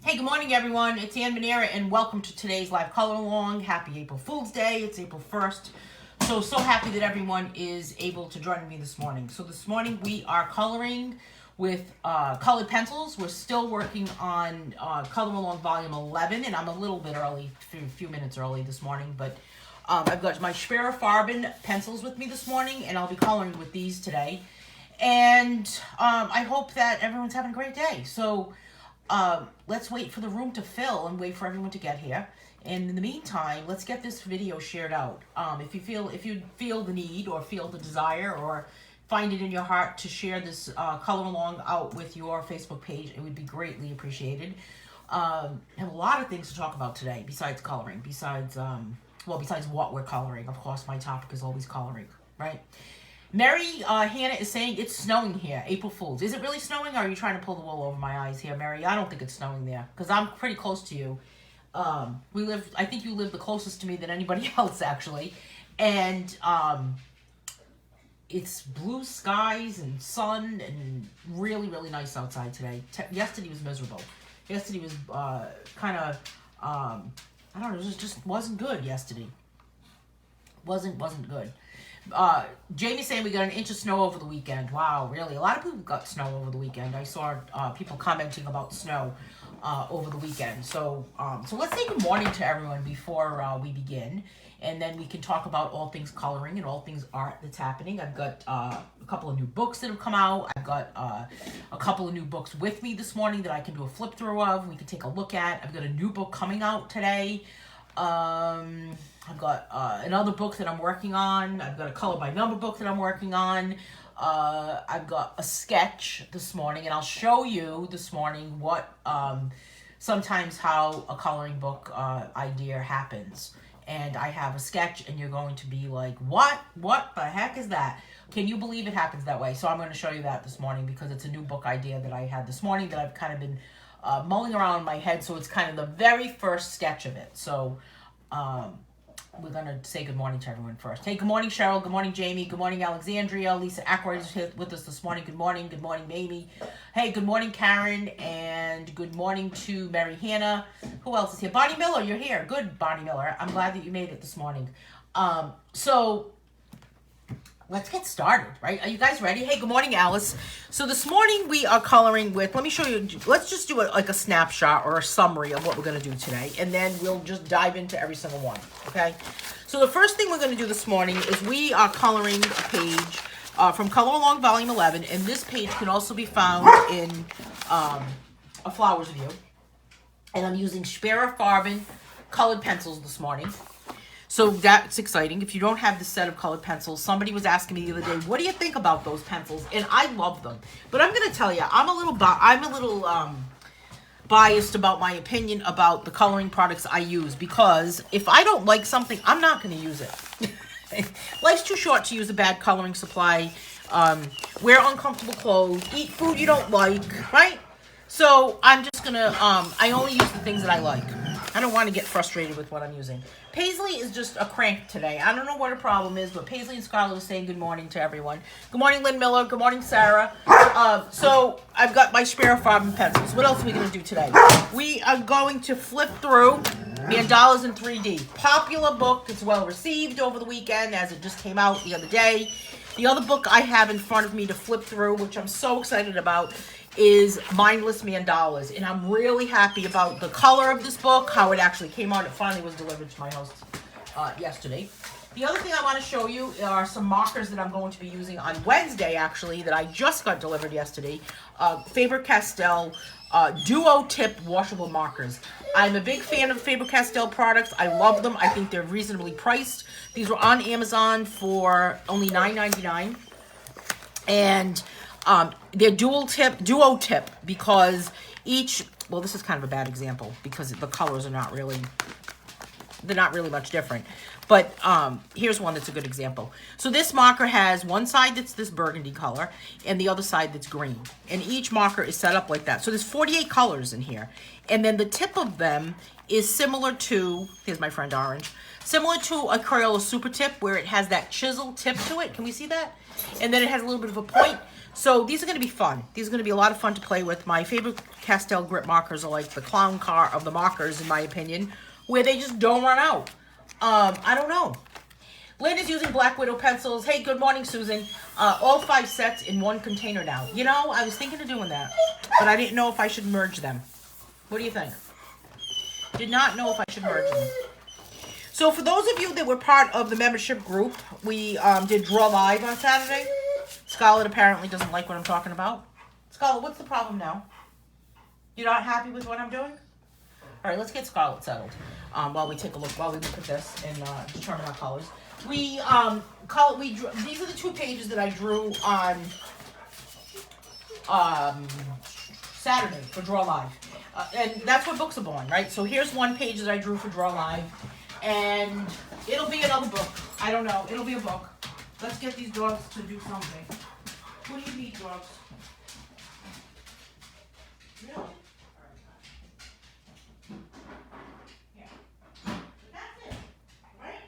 Hey, good morning, everyone. It's Anne Manera, and welcome to today's live color along. Happy April Fool's Day. It's April 1st. So happy that everyone is able to join me this morning. So this morning we are coloring with colored pencils. We're still working on color along volume 11, and I'm a little bit early, a few minutes early this morning, but I've got my Farben pencils with me this morning, and I'll be coloring with these today. And I hope that everyone's having a great day. So let's wait for the room to fill and wait for everyone to get here. And in the meantime, let's get this video shared out. If you feel the need or feel the desire or find it in your heart to share this color along out with your Facebook page, it would be greatly appreciated. I have a lot of things to talk about today besides coloring, besides what we're coloring. Of course, my topic is always coloring, right? Mary Hannah is saying it's snowing here. April Fool's. Is it really snowing, or are you trying to pull the wool over my eyes here, Mary? I don't think it's snowing there because I'm pretty close to you. I think you live the closest to me than anybody else, actually. And it's blue skies and sun and really, really nice outside today. Yesterday was miserable. Yesterday was kind of, I don't know, it just wasn't good yesterday. Wasn't good. Jamie's saying we got an inch of snow over the weekend. Wow, really? A lot of people got snow over the weekend. I saw people commenting about snow over the weekend. So let's say good morning to everyone before we begin, and then we can talk about all things coloring and all things art that's happening. I've got a couple of new books that have come out. I've got a couple of new books with me this morning that I can do a flip through of. We can take a look at. I've got a new book coming out today. I've got another book that I'm working on. I've got a color by number book that I'm working on. I've got a sketch this morning, and I'll show you this morning what sometimes how a coloring book idea happens. And I have a sketch, and you're going to be like, what the heck is that? Can you believe it happens that way? So I'm going to show you that this morning because it's a new book idea that I had this morning that I've kind of been mulling around in my head. So it's kind of the very first sketch of it. So we're going to say good morning to everyone first. Hey, good morning, Cheryl. Good morning, Jamie. Good morning, Alexandria. Lisa Ackroyd is here with us this morning. Good morning. Good morning, Mamie. Hey, good morning, Karen. And good morning to Mary Hannah. Who else is here? Bonnie Miller, you're here. Good, Bonnie Miller. I'm glad that you made it this morning. So let's get started, right? Are you guys ready? Hey, good morning, Alice. So this morning we are coloring with, let me show you, let's just do a snapshot or a summary of what we're going to do today, and then we'll just dive into every single one, okay? So the first thing we're going to do this morning is we are coloring a page from Color Along Volume 11, and this page can also be found in a Flowers View, and I'm using Farben colored pencils this morning. So that's exciting. If you don't have the set of colored pencils, somebody was asking me the other day, what do you think about those pencils? And I love them. But I'm going to tell you, I'm a little biased about my opinion about the coloring products I use, because if I don't like something, I'm not going to use it. Life's too short to use a bad coloring supply. Wear uncomfortable clothes. Eat food you don't like, right? So I'm just going to, I only use the things that I like. I don't want to get frustrated with what I'm using. Paisley is just a crank today. I don't know what her problem is, but Paisley and Scarlett are saying good morning to everyone. Good morning, Lynn Miller. Good morning, Sarah. So I've got my Farben pencils. What else are we going to do today? We are going to flip through Mandalas in 3D. Popular book. It's well received over the weekend as it just came out the other day. The other book I have in front of me to flip through, which I'm so excited about, is Mindless Mandalas, and I'm really happy about the color of this book, how it actually came out. It finally was delivered to my house yesterday. The other thing I want to show you are some markers that I'm going to be using on Wednesday, actually, that I just got delivered yesterday. Faber-Castell Duo Tip Washable Markers. I'm a big fan of Faber-Castell products. I love them. I think they're reasonably priced. These were on Amazon for only $9.99. And they're duo tip because each, well, this is kind of a bad example because the colors are not really much different. But here's one that's a good example. So this marker has one side that's this burgundy color and the other side that's green. And each marker is set up like that. So there's 48 colors in here. And then the tip of them is similar to, here's my friend Orange, similar to a Crayola Super Tip where it has that chisel tip to it. Can we see that? And then it has a little bit of a point. So these are going to be fun. These are going to be a lot of fun to play with. My favorite pastel grip markers are like the clown car of the markers, in my opinion, where they just don't run out. I don't know. Lynn is using Black Widow pencils. Hey, good morning, Susan. All 5 sets in one container now. You know, I was thinking of doing that, but I didn't know if I should merge them. What do you think? Did not know if I should merge them. So for those of you that were part of the membership group, we did Draw Live on Saturday. Scarlett apparently doesn't like what I'm talking about. Scarlett, what's the problem now? You're not happy with what I'm doing? All right, let's get Scarlett settled while we take a look, while we look at this and determine our colors. These are the 2 pages that I drew on Saturday for Draw Live. And that's what books are born, right? So here's one page that I drew for Draw Live. And it'll be another book. I don't know. It'll be a book. Let's get these dogs to do something. What do you need, dogs? Really? Yeah. That's it. Right?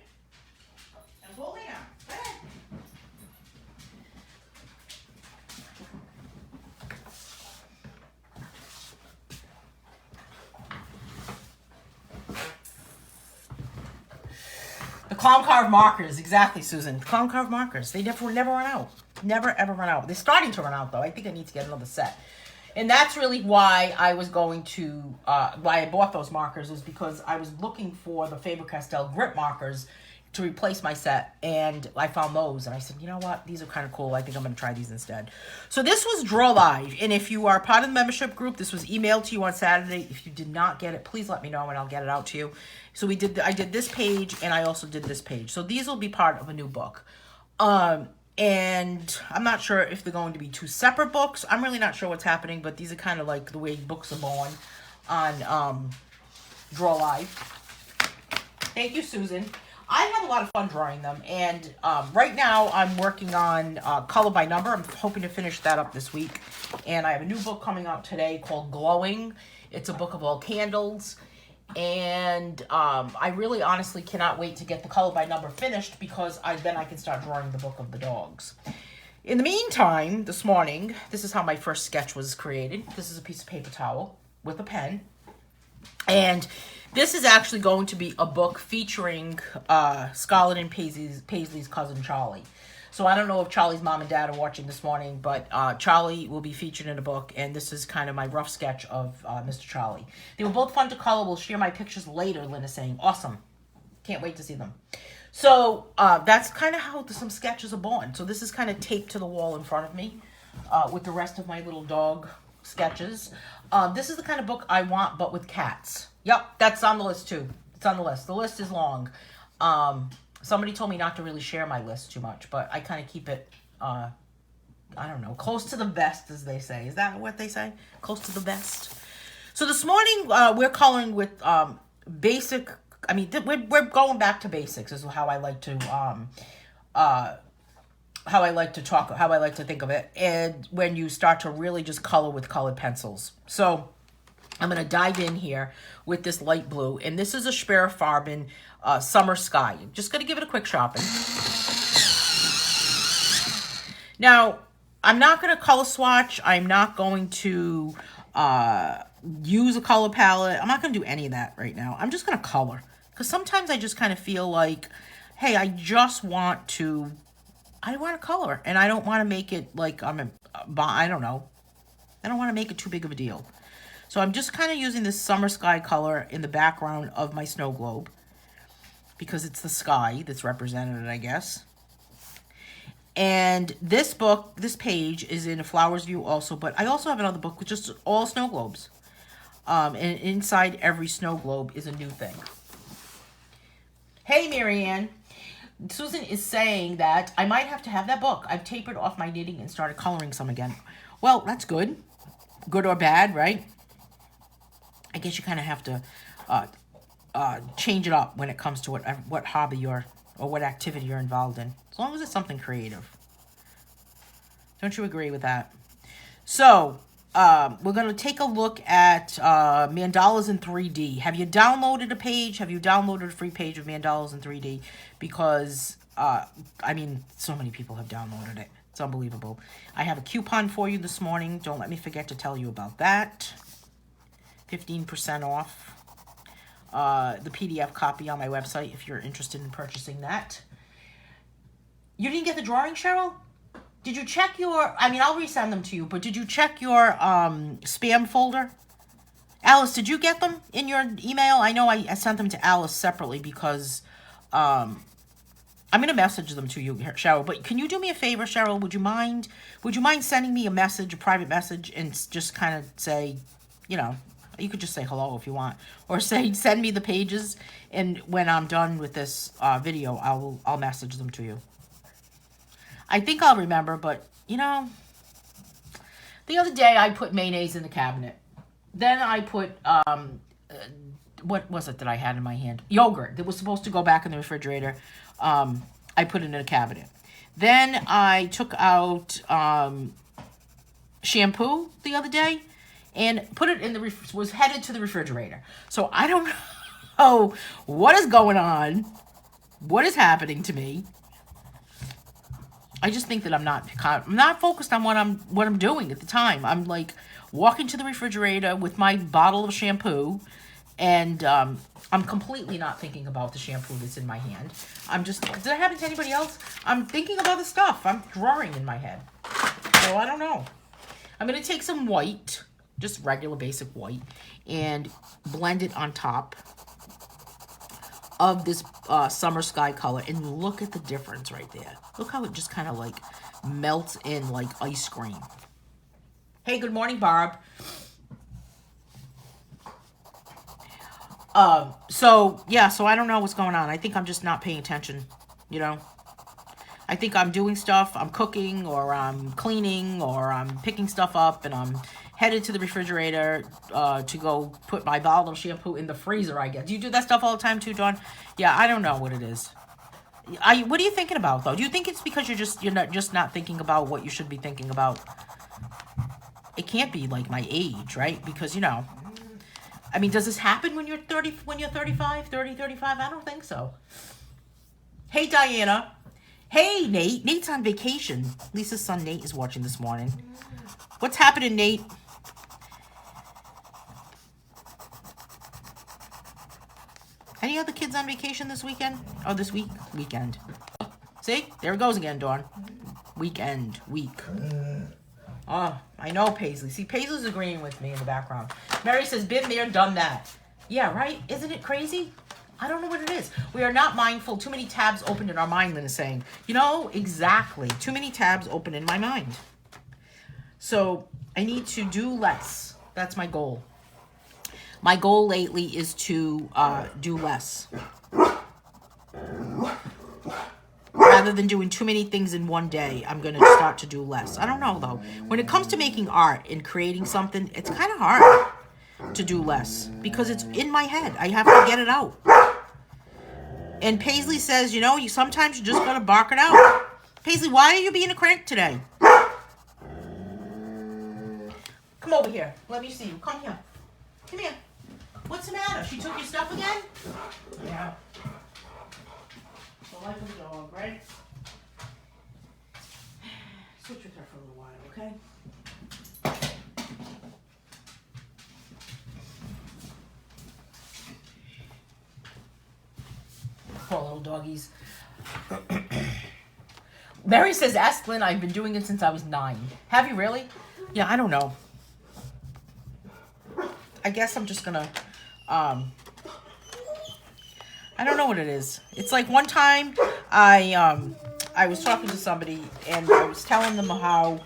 And pull me out. Go ahead. The clown carved markers, exactly, Susan. Clown carved markers. They never run out. Never ever run out. They're starting to run out though. I think I need to get another set. And that's really why I was going to, why I bought those markers, is because I was looking for the Faber-Castell grip markers to replace my set, and I found those, and I said, you know what, these are kind of cool. I think I'm going to try these instead. So this was Draw Live, and if you are part of the membership group, this was emailed to you on Saturday. If you did not get it, please let me know, and I'll get it out to you. So I did this page, and I also did this page. So these will be part of a new book. And I'm not sure if they're going to be 2 separate books. I'm really not sure what's happening, but these are kind of like the way books are born on Draw Live. Thank you, Susan. I had a lot of fun drawing them, and right now I'm working on Color by Number. I'm hoping to finish that up this week. And I have a new book coming out today called Glowing. It's a book of all candles. And I really honestly cannot wait to get the Color by Number finished, because then I can start drawing the book of the dogs. In the meantime, this morning, this is how my first sketch was created. This is a piece of paper towel with a pen. And this is actually going to be a book featuring Scarlett and Paisley's cousin Charlie. So I don't know if Charlie's mom and dad are watching this morning, but Charlie will be featured in a book, and this is kind of my rough sketch of Mr. Charlie. They were both fun to color. We'll share my pictures later, Lynn is saying. Awesome. Can't wait to see them. So that's kind of how some sketches are born. So this is kind of taped to the wall in front of me with the rest of my little dog sketches. This is the kind of book I want, but with cats. Yep, that's on the list too. It's on the list. The list is long. Somebody told me not to really share my list too much, but I kind of keep it, I don't know, close to the vest, as they say. Is that what they say? Close to the vest. So this morning, we're coloring with basic, I mean, we're going back to basics is how I like to, how I like to think of it. And when you start to really just color with colored pencils. So I'm going to dive in here with this light blue. And this is a Sperrfarben Summer Sky. I'm just going to give it a quick sharpen. Now, I'm not going to color swatch. I'm not going to use a color palette. I'm not going to do any of that right now. I'm just going to color. Because sometimes I just kind of feel like, hey, I want to color. And I don't want to make it like I don't know. I don't want to make it too big of a deal. So I'm just kind of using this Summer Sky color in the background of my snow globe, because it's the sky that's represented, I guess. And this book, this page, is in a Flowers View also, but I also have another book with just all snow globes. And inside every snow globe is a new thing. Hey, Marianne. Susan is saying that I might have to have that book. I've tapered off my knitting and started coloring some again. Well, that's good. Good or bad, right? I guess you kind of have to change it up when it comes to what hobby or what activity you're involved in. As long as it's something creative. Don't you agree with that? So, we're going to take a look at mandalas in 3D. Have you downloaded a page? Have you downloaded a free page of mandalas in 3D? Because, I mean, so many people have downloaded it. It's unbelievable. I have a coupon for you this morning. Don't let me forget to tell you about that. 15% off the PDF copy on my website if you're interested in purchasing that. You didn't get the drawing, Cheryl? Did you check your... I mean, I'll resend them to you, but did you check your spam folder? Alice, did you get them in your email? I know I sent them to Alice separately because I'm going to message them to you, Cheryl. But can you do me a favor, Cheryl? Would you mind sending me a message, a private message, and just kind of say, you know, you could just say hello if you want, or say send me the pages, and when I'm done with this video, I'll message them to you. I think I'll remember, but you know, the other day I put mayonnaise in the cabinet. Then I put, what was it that I had in my hand? Yogurt that was supposed to go back in the refrigerator. I put it in a cabinet. Then I took out shampoo the other day and put it in the, was headed to the refrigerator. So I don't know what is going on, what is happening to me. I just think that I'm not focused on what I'm doing at the time. I'm like walking to the refrigerator with my bottle of shampoo, and I'm completely not thinking about the shampoo that's in my hand. I'm just, does that happen to anybody else? I'm thinking about the stuff. I'm drawing in my head. So I don't know. I'm going to take some white, just regular basic white, and blend it on top of this summer sky color, and look at the difference right there. Look how it just kind of like melts in like ice cream. Hey, good morning, Barb. So I don't know what's going on. I think I'm just not paying attention, you know. I think I'm doing stuff, I'm cooking, or I'm cleaning, or I'm picking stuff up, and I'm headed to the refrigerator to go put my bottle of shampoo in the freezer, I guess. Do you do that stuff all the time too, Dawn? Yeah, I don't know what it is. What are you thinking about, though? Do you think it's because you're not thinking about what you should be thinking about? It can't be like my age, right? Because, you know, I mean, does this happen when you're 35, 35? I don't think so. Hey, Diana. Hey, Nate. Nate's on vacation. Lisa's son, Nate, is watching this morning. What's happening, Nate? Any other kids on vacation this weekend? Oh, this week? Weekend. See? There it goes again, Dawn. Weekend. Week. Oh, I know, Paisley. See, Paisley's agreeing with me in the background. Mary says, been there, done that. Yeah, right? Isn't it crazy? I don't know what it is. We are not mindful. Too many tabs opened in our mind, Lynn is saying. You know, exactly. Too many tabs open in my mind. So, I need to do less. That's my goal. My goal lately is to do less. Rather than doing too many things in one day, I'm going to start to do less. I don't know, though. When it comes to making art and creating something, it's kind of hard to do less because it's in my head. I have to get it out. And Paisley says, you know, sometimes you just got to bark it out. Paisley, why are you being a crank today? Come over here. Let me see you. Come here. Come here. What's the matter? She took your stuff again? Yeah. So like a dog, right? Switch with her for a little while, okay? Poor little doggies. Mary says, ask Lynn, I've been doing it since I was 9. Have you really? Yeah, I don't know. I guess I'm just gonna, I don't know what it is. It's like one time I was talking to somebody and I was telling them how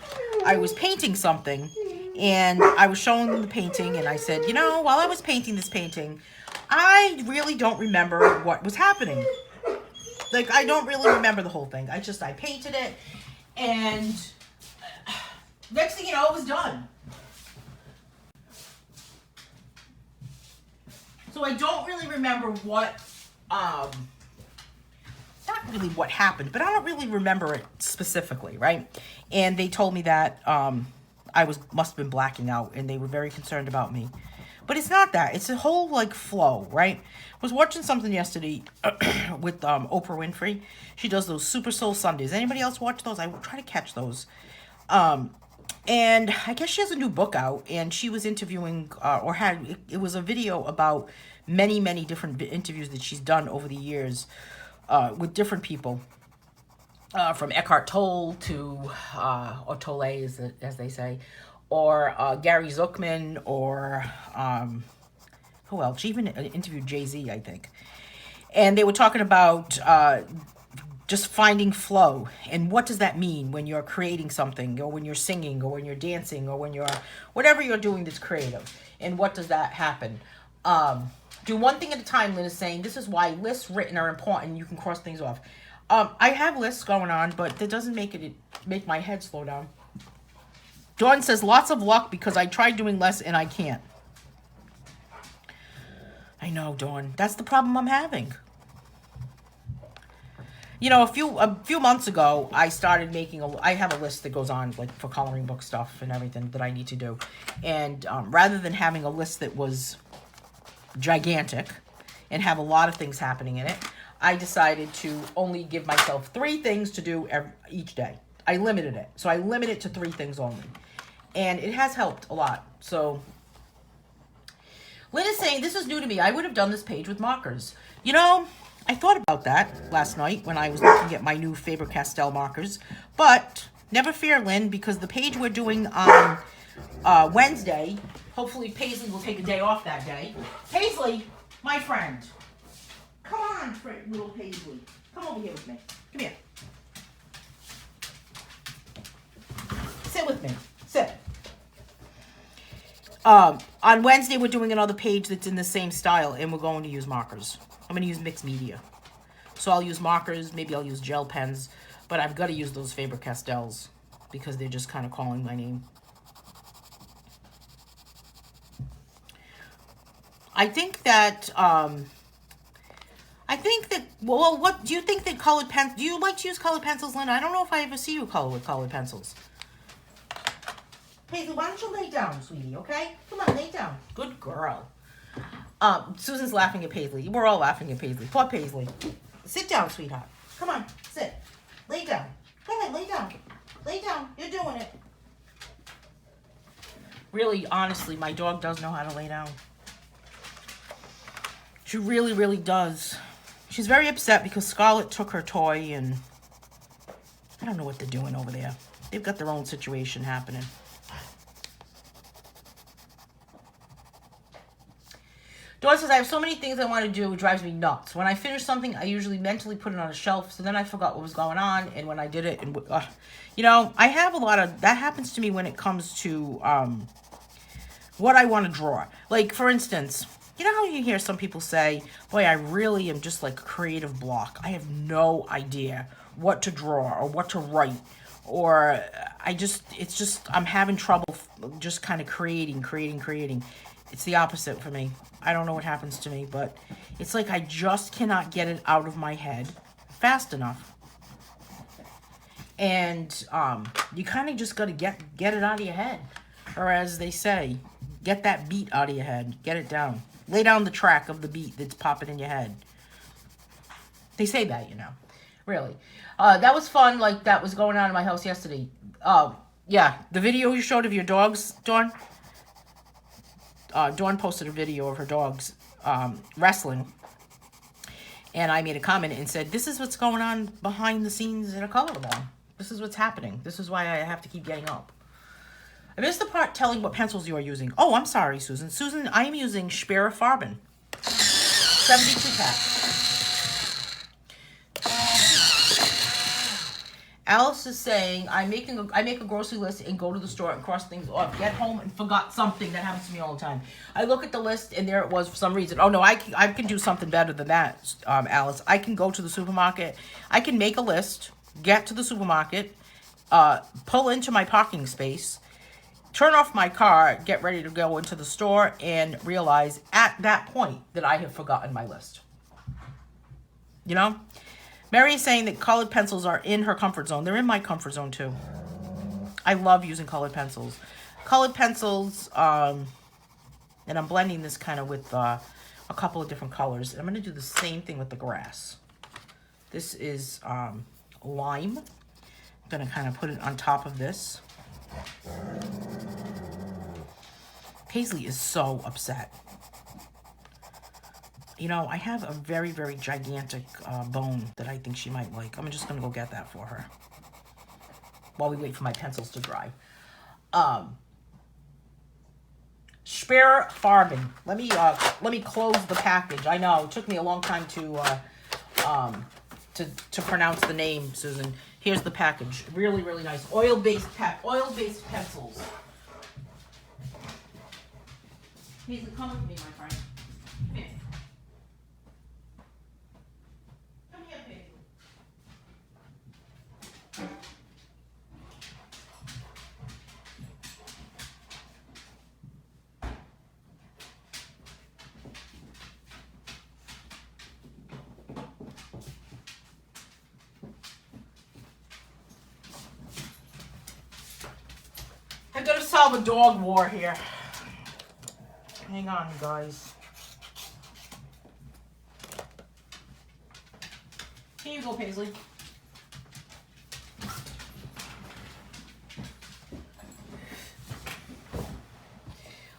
I was painting something, and I was showing them the painting, and I said, you know, while I was painting this painting, I really don't remember what was happening. Like, I don't really remember the whole thing. I painted it, and next thing you know, it was done. So I don't really remember what, not really what happened, but I don't really remember it specifically, right? And they told me that I must have been blacking out, and they were very concerned about me. But it's not that. It's a whole, like, flow, right? I was watching something yesterday with Oprah Winfrey. She does those Super Soul Sundays. Anybody else watch those? I try to catch those. And I guess she has a new book out, and she was interviewing, it was a video about many, many different interviews that she's done over the years with different people. From Eckhart Tolle to, or Tolle as they say, or Gary Zuckman, or who else? She even interviewed Jay-Z, I think. And they were talking about just finding flow, and what does that mean when you're creating something, or when you're singing, or when you're dancing, or when you're, whatever you're doing that's creative, and what does that happen? Do one thing at a time, Lynn is saying. This is why lists written are important. You can cross things off. I have lists going on, but that doesn't make my head slow down. Dawn says, lots of luck because I tried doing less and I can't. I know, Dawn. That's the problem I'm having. You know, a few months ago, I started I have a list that goes on, like, for coloring book stuff and everything that I need to do. And rather than having a list that was gigantic and have a lot of things happening in it, I decided to only give myself 3 things to do each day. I limited it. So I limit it to 3 things only. And it has helped a lot. So Lynn is saying, this is new to me. I would have done this page with markers. You know, I thought about that last night when I was looking at my new Faber-Castell markers. But never fear, Lynn, because the page we're doing on Wednesday, hopefully Paisley will take a day off that day. Paisley, my friend. Come on, little Paisley. Come over here with me. Come here. Sit with me. Sit. On Wednesday, we're doing another page that's in the same style, and we're going to use markers. I'm going to use mixed media. So I'll use markers. Maybe I'll use gel pens. But I've got to use those Faber-Castells because they're just kind of calling my name. I think that, well, what do you think that colored pen? Do you like to use colored pencils, Linda? I don't know if I ever see you color with colored pencils. Paisley, why don't you lay down, sweetie, okay? Come on, lay down. Good girl. Susan's laughing at Paisley. We're all laughing at Paisley. Poor Paisley. Sit down, sweetheart. Come on, sit. Lay down. Go ahead, lay down. Lay down. You're doing it. Really, honestly, my dog does know how to lay down. She really, really does. She's very upset because Scarlett took her toy, and I don't know what they're doing over there. They've got their own situation happening. Dawn says, I have so many things I want to do, it drives me nuts. When I finish something, I usually mentally put it on a shelf, so then I forgot what was going on, and when I did it, and you know, I have a lot of, that happens to me when it comes to what I want to draw. Like, for instance, you know how you hear some people say, boy, I really am just like a creative block. I have no idea what to draw or what to write. Or it's just, I'm having trouble just kind of creating. It's the opposite for me. I don't know what happens to me, but it's like I just cannot get it out of my head fast enough. And you kind of just got to get it out of your head. Or as they say, get that beat out of your head. Get it down. Lay down the track of the beat that's popping in your head. They say that, you know. Really. That was fun, like that was going on in my house yesterday. Yeah, the video you showed of your dogs, Dawn. Dawn posted a video of her dogs wrestling. And I made a comment and said, this is what's going on behind the scenes in a color along. This is what's happening. This is why I have to keep getting up. I missed the part telling what pencils you are using. Oh, I'm sorry, Susan. Susan, I am using Speer Farben. 72 pack. Alice is saying, I make a grocery list and go to the store and cross things off. Get home and forgot something. That happens to me all the time. I look at the list and there it was for some reason. Oh no, I can do something better than that, Alice. I can go to the supermarket. I can make a list, get to the supermarket, pull into my parking space, turn off my car, get ready to go into the store, and realize at that point that I have forgotten my list. You know? Mary is saying that colored pencils are in her comfort zone. They're in my comfort zone too. I love using colored pencils. Colored pencils, And I'm blending this kind of with a couple of different colors. And I'm going to do the same thing with the grass. This is lime. I'm going to kind of put it on top of this. Paisley is so upset. You know, I have a very, very gigantic bone that I think she might like. I'm just going to go get that for her while we wait for my pencils to dry. Sperrfarben. Let me close the package. I know it took me a long time to pronounce the name, Susan. Here's the package. Really, really nice. Oil-based pencils. Paisley, come with me, my friend. Come here. Come here, Paisley. I'm gonna solve a dog war here. Hang on, you guys. Here you go, Paisley.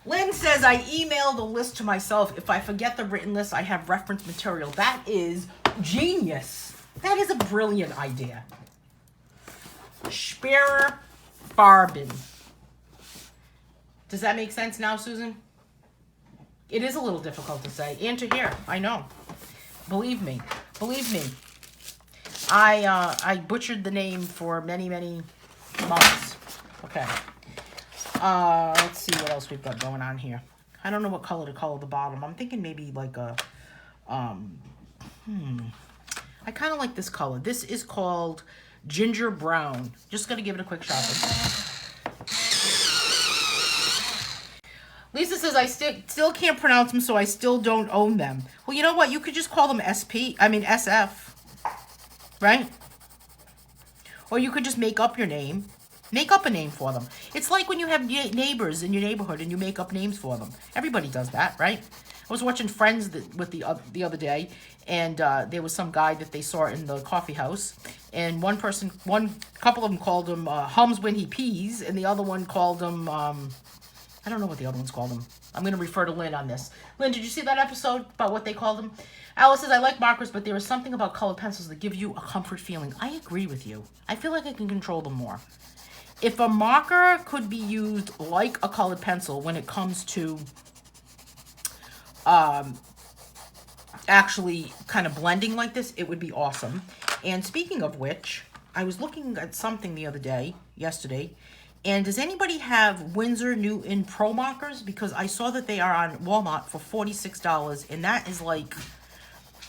Lynn says, I emailed a list to myself. If I forget the written list, I have reference material. That is genius. That is a brilliant idea. Sperrfarben. Does that make sense now, Susan? It is a little difficult to say. And to hear. I know. Believe me. Believe me. I butchered the name for many, many months. Okay. Let's see what else we've got going on here. I don't know what color to color the bottom. I'm thinking maybe like a, I kind of like this color. This is called Ginger Brown. Just going to give it a quick shot. Lisa says, I still can't pronounce them, so I still don't own them. Well, you know what? You could just call them SF. Right? Or you could just make up your name. Make up a name for them. It's like when you have neighbors in your neighborhood and you make up names for them. Everybody does that, right? I was watching Friends with the other day, and there was some guy that they saw in the coffee house, and one couple of them called him Hums when he pees, and the other one called him, I don't know what the other ones called him. I'm going to refer to Lynn on this. Lynn, did you see that episode about what they called him? Alice says, I like markers, but there is something about colored pencils that give you a comfort feeling. I agree with you. I feel like I can control them more. If a marker could be used like a colored pencil when it comes to actually kind of blending like this, it would be awesome. And speaking of which, I was looking at something yesterday, and does anybody have Winsor Newton Pro markers? Because I saw that they are on Walmart for $46, and that is like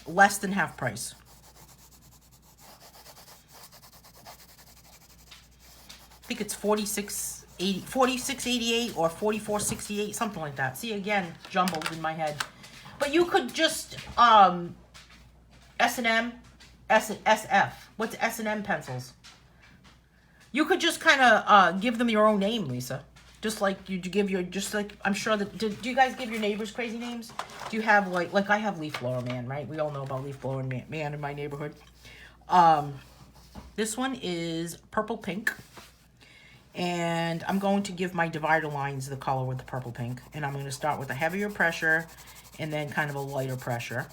less than half price. I think it's $46.88 or $44.68, something like that. See, again, jumbled in my head. But you could just S&M, SF. What's S&M pencils? You could just kind of give them your own name, Lisa. Just like you give your, I'm sure that, do you guys give your neighbors crazy names? Do you have like I have Leaf Blower Man, right? We all know about Leaf Blower Man in my neighborhood. This one is purple pink. And I'm going to give my divider lines the color with the purple pink. And I'm going to start with a heavier pressure and then kind of a lighter pressure.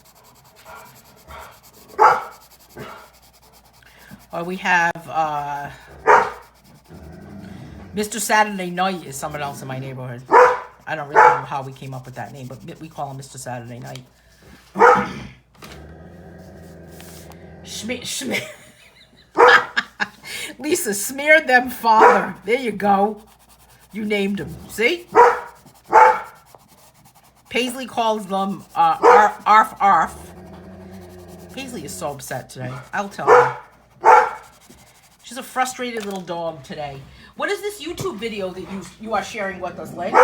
We have Mr. Saturday Night is someone else in my neighborhood. I don't really know how we came up with that name, but we call him Mr. Saturday Night. Schmidt. Lisa, smeared them father. There you go. You named him. See? Paisley calls them arf. Paisley is so upset today. I'll tell her. She's a frustrated little dog today. What is this YouTube video that you are sharing with us, Lynn?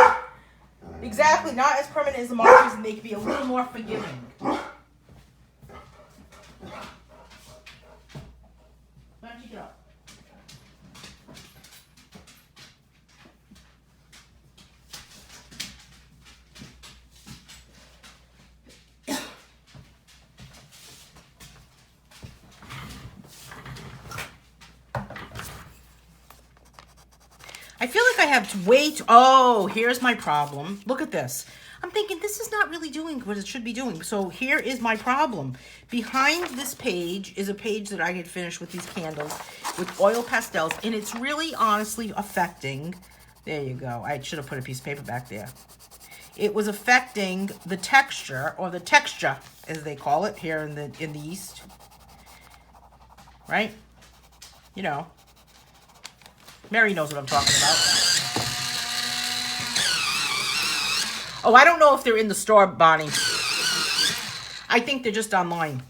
Exactly. Not as permanent as the markers, and they can be a little more forgiving. Why don't you get up? feel like I have way too... Oh, here's my problem. Look at this. I'm thinking this is not really doing what it should be doing. So here is my problem. Behind this page is a page that I had finished with these candles with oil pastels. And it's really honestly affecting... There you go. I should have put a piece of paper back there. It was affecting the texture, or the texture, as they call it here in the East. Right? You know. Mary knows what I'm talking about. Oh, I don't know if they're in the store, Bonnie. I think they're just online.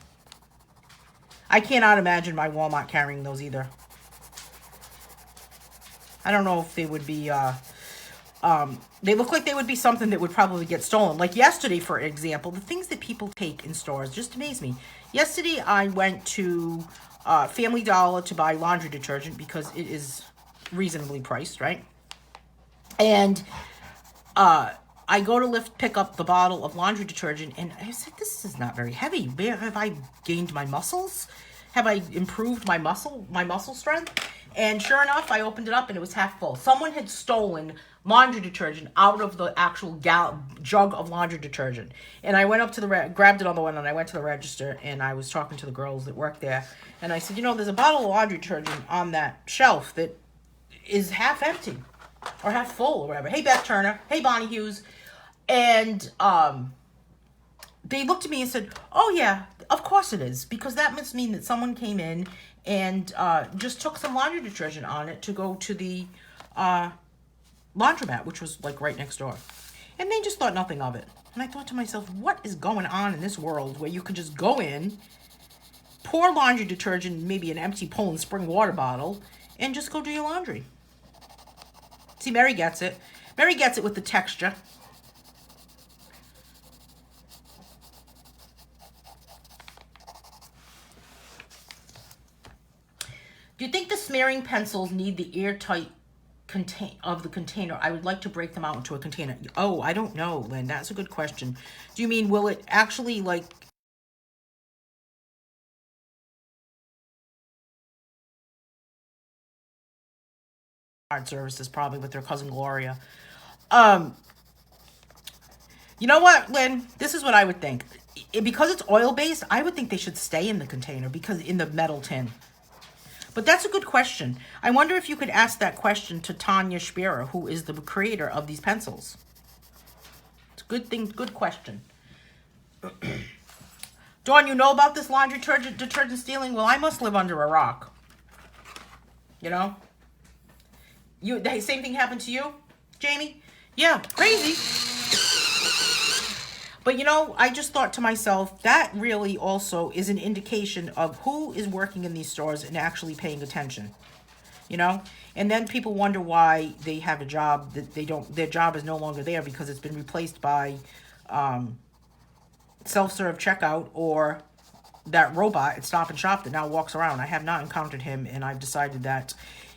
I cannot imagine my Walmart carrying those either. I don't know if they would be, they look like they would be something that would probably get stolen. Like yesterday, for example, the things that people take in stores just amaze me. Yesterday, I went to Family Dollar to buy laundry detergent because it is reasonably priced, right? And I go to pick up the bottle of laundry detergent, and I said, this is not very heavy. Where have I gained my muscles? Have I improved my muscle strength? And sure enough, I opened it up, and it was half full. Someone had stolen laundry detergent out of the actual jug of laundry detergent. And I went up to grabbed it on the one, and I went to the register, and I was talking to the girls that work there. And I said, you know, there's a bottle of laundry detergent on that shelf that is half empty or half full or whatever. Hey, Beth Turner. Hey, Bonnie Hughes. And they looked at me and said, oh, yeah, of course it is. Because that must mean that someone came in and just took some laundry detergent on it to go to the laundromat, which was like right next door. And they just thought nothing of it. And I thought to myself, what is going on in this world where you could just go in, pour laundry detergent, maybe an empty Poland Spring water bottle, and just go do your laundry? See, Mary gets it. Mary gets it with the texture. Do you think the smearing pencils need the airtight of the container? I would like to break them out into a container. Oh, I don't know, Lynn. That's a good question. Do you mean, will it actually, like... Hard services, probably, with their cousin Gloria. You know what, Lynn? This is what I would think. Because it's oil-based, I would think they should stay in the container, because in the metal tin. But that's a good question. I wonder if you could ask that question to Tanya Spira, who is the creator of these pencils. It's a good thing, good question. Dawn, you know about this laundry detergent stealing? Well, I must live under a rock. You know? The same thing happened to you, Jamie? Yeah, crazy. But, you know, I just thought to myself, that really also is an indication of who is working in these stores and actually paying attention, you know? And then people wonder why they have a job that their job is no longer there because it's been replaced by self-serve checkout or that robot at Stop and Shop that now walks around. I have not encountered him, and I've decided that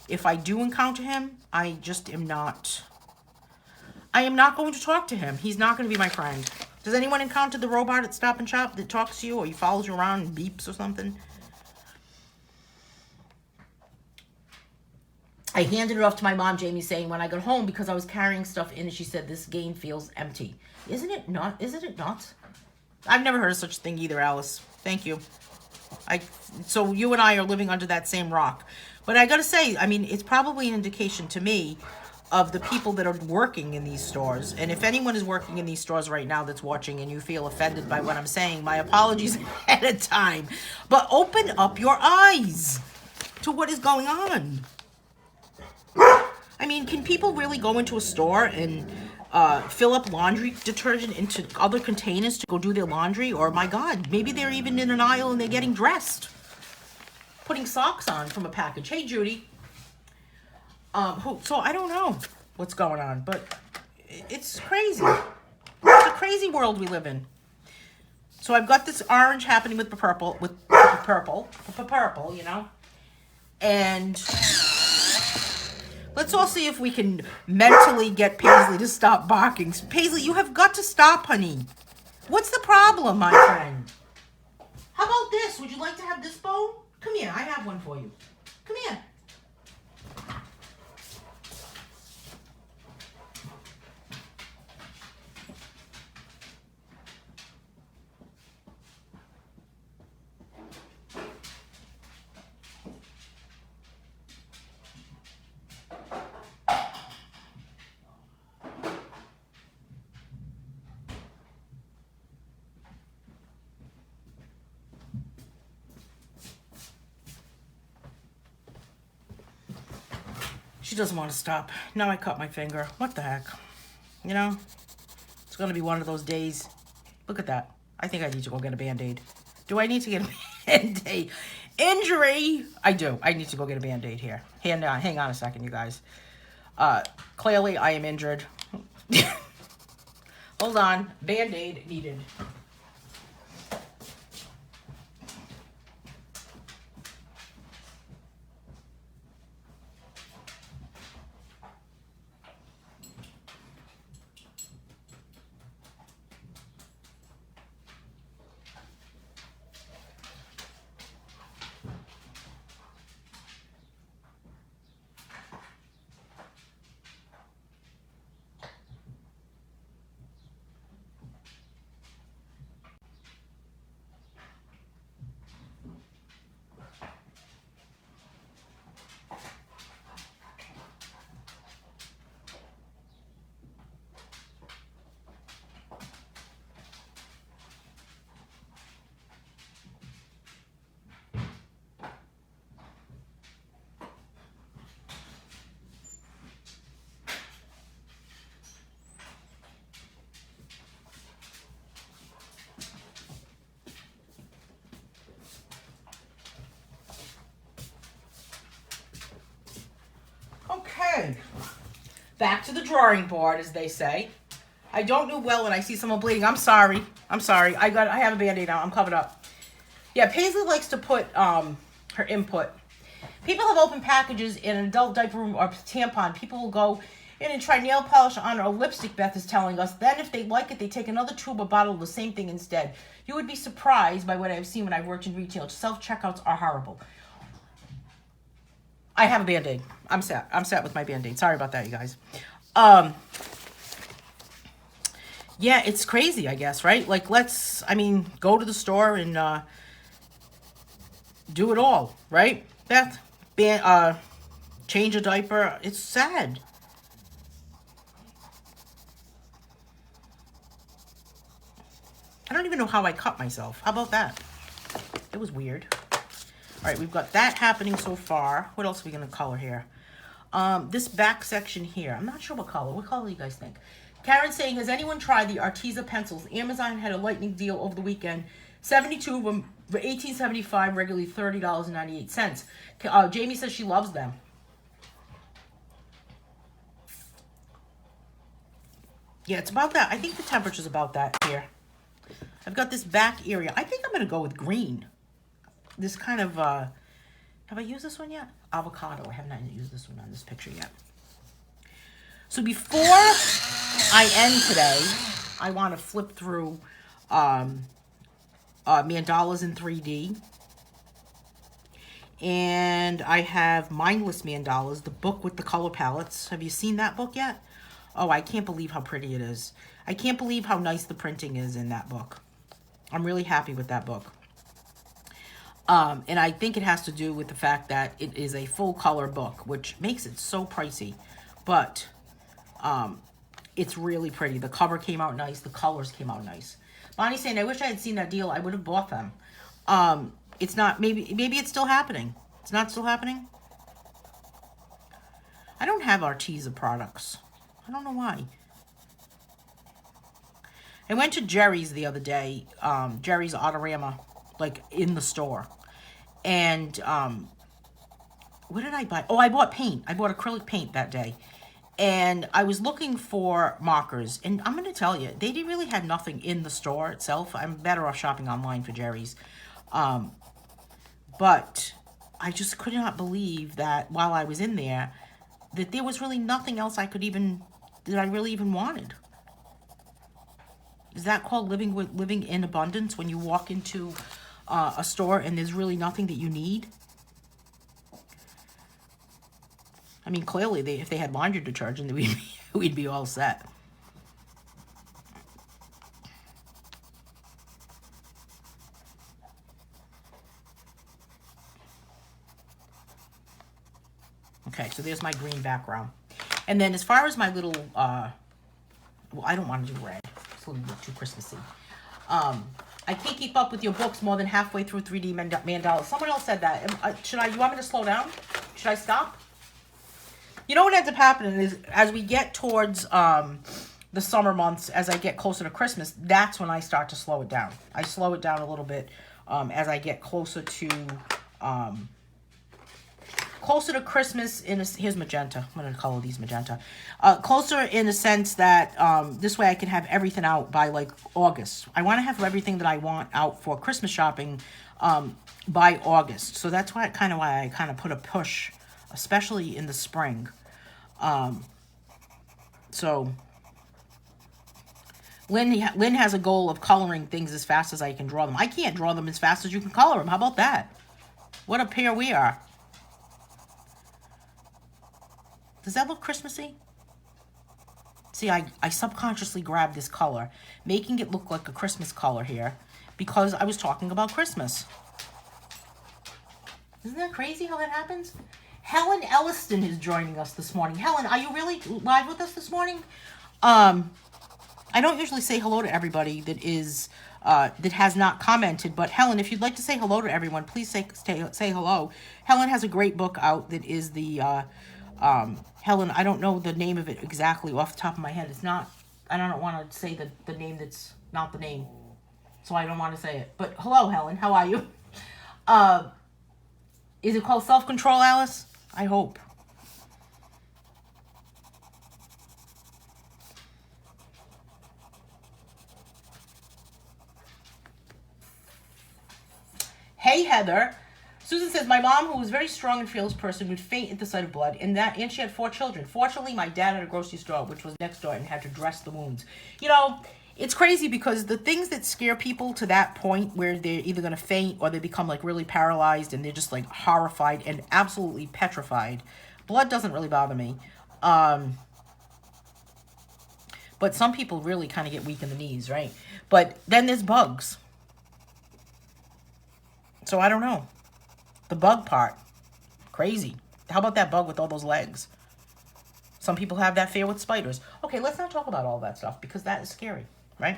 if I do encounter him, I am not going to talk to him. He's not going to be my friend. Does anyone encounter the robot at Stop and Shop that talks to you or he follows you around and beeps or something? I handed it off to my mom, Jamie, saying when I got home because I was carrying stuff in, and she said, this game feels empty. Isn't it not? Isn't it not? I've never heard of such a thing either, Alice. Thank you. So you and I are living under that same rock. But I got to say, I mean, it's probably an indication to me of the people that are working in these stores. And if anyone is working in these stores right now that's watching and you feel offended by what I'm saying, my apologies ahead of time. But open up your eyes to what is going on. I mean, can people really go into a store and fill up laundry detergent into other containers to go do their laundry? Or, my God, maybe they're even in an aisle and they're getting dressed. Putting socks on from a package. Hey, Judy. So I don't know what's going on, but it's crazy. It's a crazy world we live in. So I've got this orange happening with the purple, you know. And let's all see if we can mentally get Paisley to stop barking. Paisley, you have got to stop, honey. What's the problem, my friend? How about this? Would you like to have this bone? Come here, I have one for you. Come here. She doesn't want to stop. Now I cut my finger. What the heck? You know? It's going to be one of those days. Look at that. I think I need to go get a Band-Aid. Do I need to get a Band-Aid? Injury! I do. I need to go get a Band-Aid here. Hang on a second, you guys. Clearly, I am injured. Hold on. Band-Aid needed. Okay, back to the drawing board, as they say. I don't do well when I see someone bleeding. I'm sorry. I have a Band-Aid now. I'm covered up. Yeah, Paisley likes to put her input. People have opened packages in an adult diaper room or tampon. People will go in and try nail polish on or lipstick, Beth is telling us. Then if they like it, they take another tube or bottle of the same thing instead. You would be surprised by what I've seen when I've worked in retail. Self-checkouts are horrible. I have a Band-Aid. I'm set with my Band-Aid. Sorry about that, you guys. Yeah, it's crazy, I guess, right? Like, go to the store and do it all, right? Beth, change a diaper. It's sad. I don't even know how I cut myself. How about that? It was weird. All right, we've got that happening so far. What else are we going to color here? This back section here. I'm not sure what color. What color do you guys think? Karen's saying, has anyone tried the Arteza pencils? Amazon had a lightning deal over the weekend. 72 of them for $18.75, regularly $30.98. Jamie says she loves them. Yeah, it's about that. I think the temperature's about that here. I've got this back area. I think I'm going to go with green. This kind of, have I used this one yet? Avocado. I have not used this one on this picture yet. So before I end today, I want to flip through mandalas in 3D. And I have Mindless Mandalas, the book with the color palettes. Have you seen that book yet? Oh, I can't believe how pretty it is. I can't believe how nice the printing is in that book. I'm really happy with that book. And I think it has to do with the fact that it is a full color book, which makes it so pricey. But it's really pretty. The cover came out nice. The colors came out nice. Bonnie's saying, I wish I had seen that deal. I would have bought them. It's not, maybe it's still happening. It's not still happening? I don't have Arteza products. I don't know why. I went to Jerry's the other day, Jerry's Autorama, like in the store. And what did I buy? Oh, I bought paint. I bought acrylic paint that day. And I was looking for markers. And I'm going to tell you, they really had nothing in the store itself. I'm better off shopping online for Jerry's. But I just could not believe that while I was in there, that there was really nothing else that I really even wanted. Is that called living in abundance, when you walk into a store and there's really nothing that you need? I mean, clearly, if they had laundry detergent, we'd be all set. Okay, so there's my green background. And then as far as my little, well, I don't want to do red. It's a little bit too Christmassy. I can't keep up with your books more than halfway through 3D mandalas. Someone else said that. You want me to slow down? Should I stop? You know what ends up happening is as we get towards the summer months, as I get closer to Christmas, that's when I start to slow it down. I slow it down a little bit as I get closer to Christmas. Here's magenta. I'm going to color these magenta. Closer in the sense that this way I can have everything out by like August. I want to have everything that I want out for Christmas shopping by August. So that's why I kind of put a push, especially in the spring. So Lynn has a goal of coloring things as fast as I can draw them. I can't draw them as fast as you can color them. How about that? What a pair we are. Does that look Christmassy? See, I subconsciously grabbed this color, making it look like a Christmas color here, because I was talking about Christmas. Isn't that crazy how that happens? Helen Elliston is joining us this morning. Helen, are you really live with us this morning? I don't usually say hello to everybody that has not commented, but Helen, if you'd like to say hello to everyone, please say hello. Helen has a great book out that is the Helen, I don't know the name of it exactly off the top of my head. It's not, I don't want to say the name that's not the name, so I don't want to say it. But hello, Helen, how are you? Is it called Self-Control, Alice? I hope. Hey, Heather. Susan says, my mom, who was a very strong and fearless person, would faint at the sight of blood, and she had 4 children. Fortunately, my dad had a grocery store, which was next door, and had to dress the wounds. You know, it's crazy because the things that scare people to that point where they're either going to faint or they become like really paralyzed and they're just like horrified and absolutely petrified. Blood doesn't really bother me. But some people really kind of get weak in the knees, right? But then there's bugs. So I don't know. The bug part. Crazy. How about that bug with all those legs? Some people have that fear with spiders. Okay, let's not talk about all that stuff because that is scary, right?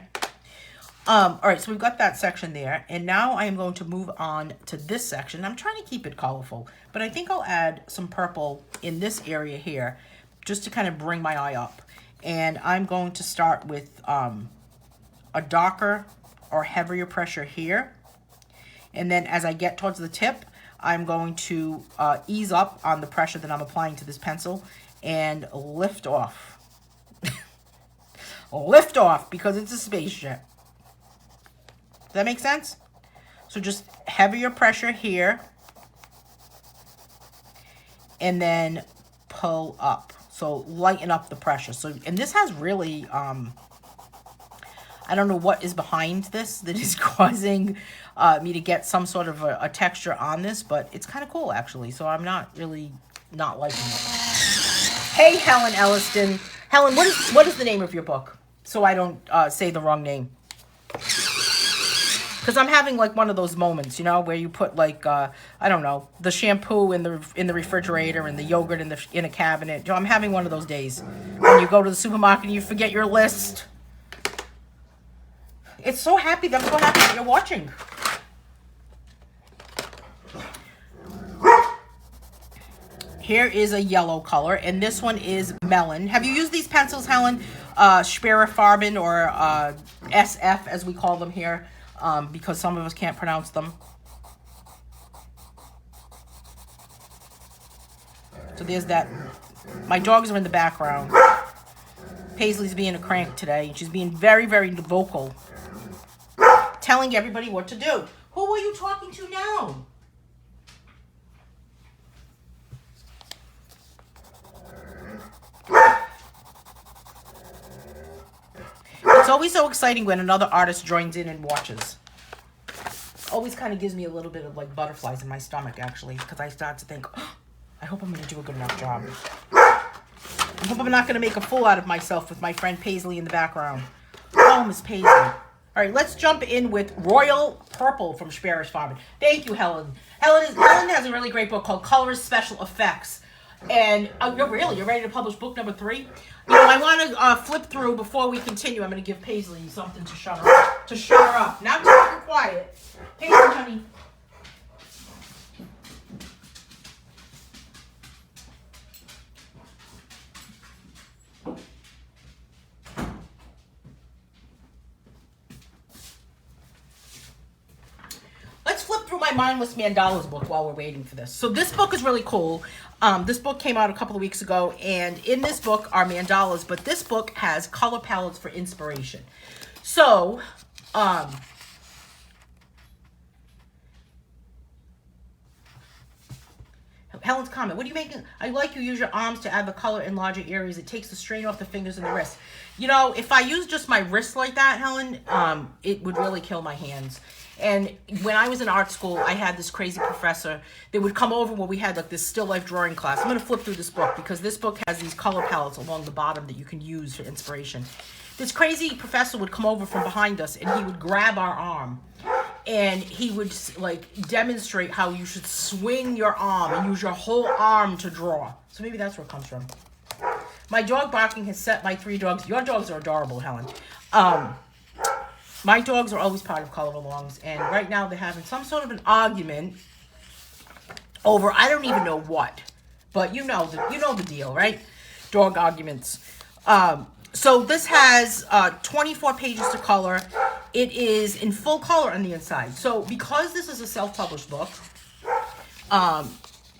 All right, so we've got that section there. And now I am going to move on to this section. I'm trying to keep it colorful, but I think I'll add some purple in this area here just to kind of bring my eye up. And I'm going to start with a darker or heavier pressure here. And then as I get towards the tip, I'm going to ease up on the pressure that I'm applying to this pencil and lift off. Lift off because it's a spaceship. Does that make sense? So just heavier pressure here. And then pull up. So lighten up the pressure. So, and this has really, I don't know what is behind this that is causing me to get some sort of a texture on this, but it's kind of cool actually. So I'm not really not liking it. Hey, Helen Elliston. Helen, what is the name of your book? So I don't say the wrong name. Because I'm having like one of those moments, you know, where you put like, I don't know, the shampoo in the refrigerator and the yogurt in a cabinet. You know, I'm having one of those days when you go to the supermarket and you forget your list. I'm so happy that you're watching. Here is a yellow color, and this one is melon. Have you used these pencils, Helen? Sparrow-Farben or SF, as we call them here, because some of us can't pronounce them. So there's that. My dogs are in the background. Paisley's being a crank today, and she's being very, very vocal, telling everybody what to do. Who are you talking to now? It's always so exciting when another artist joins in and watches. Always kind of gives me a little bit of like butterflies in my stomach, actually, because I start to think, oh, I hope I'm going to do a good enough job. I hope I'm not going to make a fool out of myself with my friend Paisley in the background. Oh, Miss Paisley. All right, let's jump in with Royal Purple from Sparrow-Farben. Thank you, Helen. Helen has a really great book called Colorist Special Effects. And you're ready to publish book number 3? You know, I want to flip through before we continue. I'm going to give Paisley something to shut her up. Now talk quiet. Paisley, honey. mindless mandalas book while we're waiting for this. So this book is really cool. This book came out a couple of weeks ago, and in this book are mandalas, but this book has color palettes for inspiration. So, Helen's comment, what are you making? I like you use your arms to add the color in larger areas. It takes the strain off the fingers and the wrist. You know, if I use just my wrist like that, Helen, it would really kill my hands. And when I was in art school, I had this crazy professor that would come over when we had like this still life drawing class. I'm going to flip through this book because this book has these color palettes along the bottom that you can use for inspiration. This crazy professor would come over from behind us and he would grab our arm and he would like demonstrate how you should swing your arm and use your whole arm to draw. So maybe that's where it comes from. My dog barking has set my 3 dogs. Your dogs are adorable, Helen. My dogs are always part of color-alongs, and right now they're having some sort of an argument over I don't even know what, but you know the deal, right? Dog arguments. So this has 24 pages to color. It is in full color on the inside. So because this is a self-published book,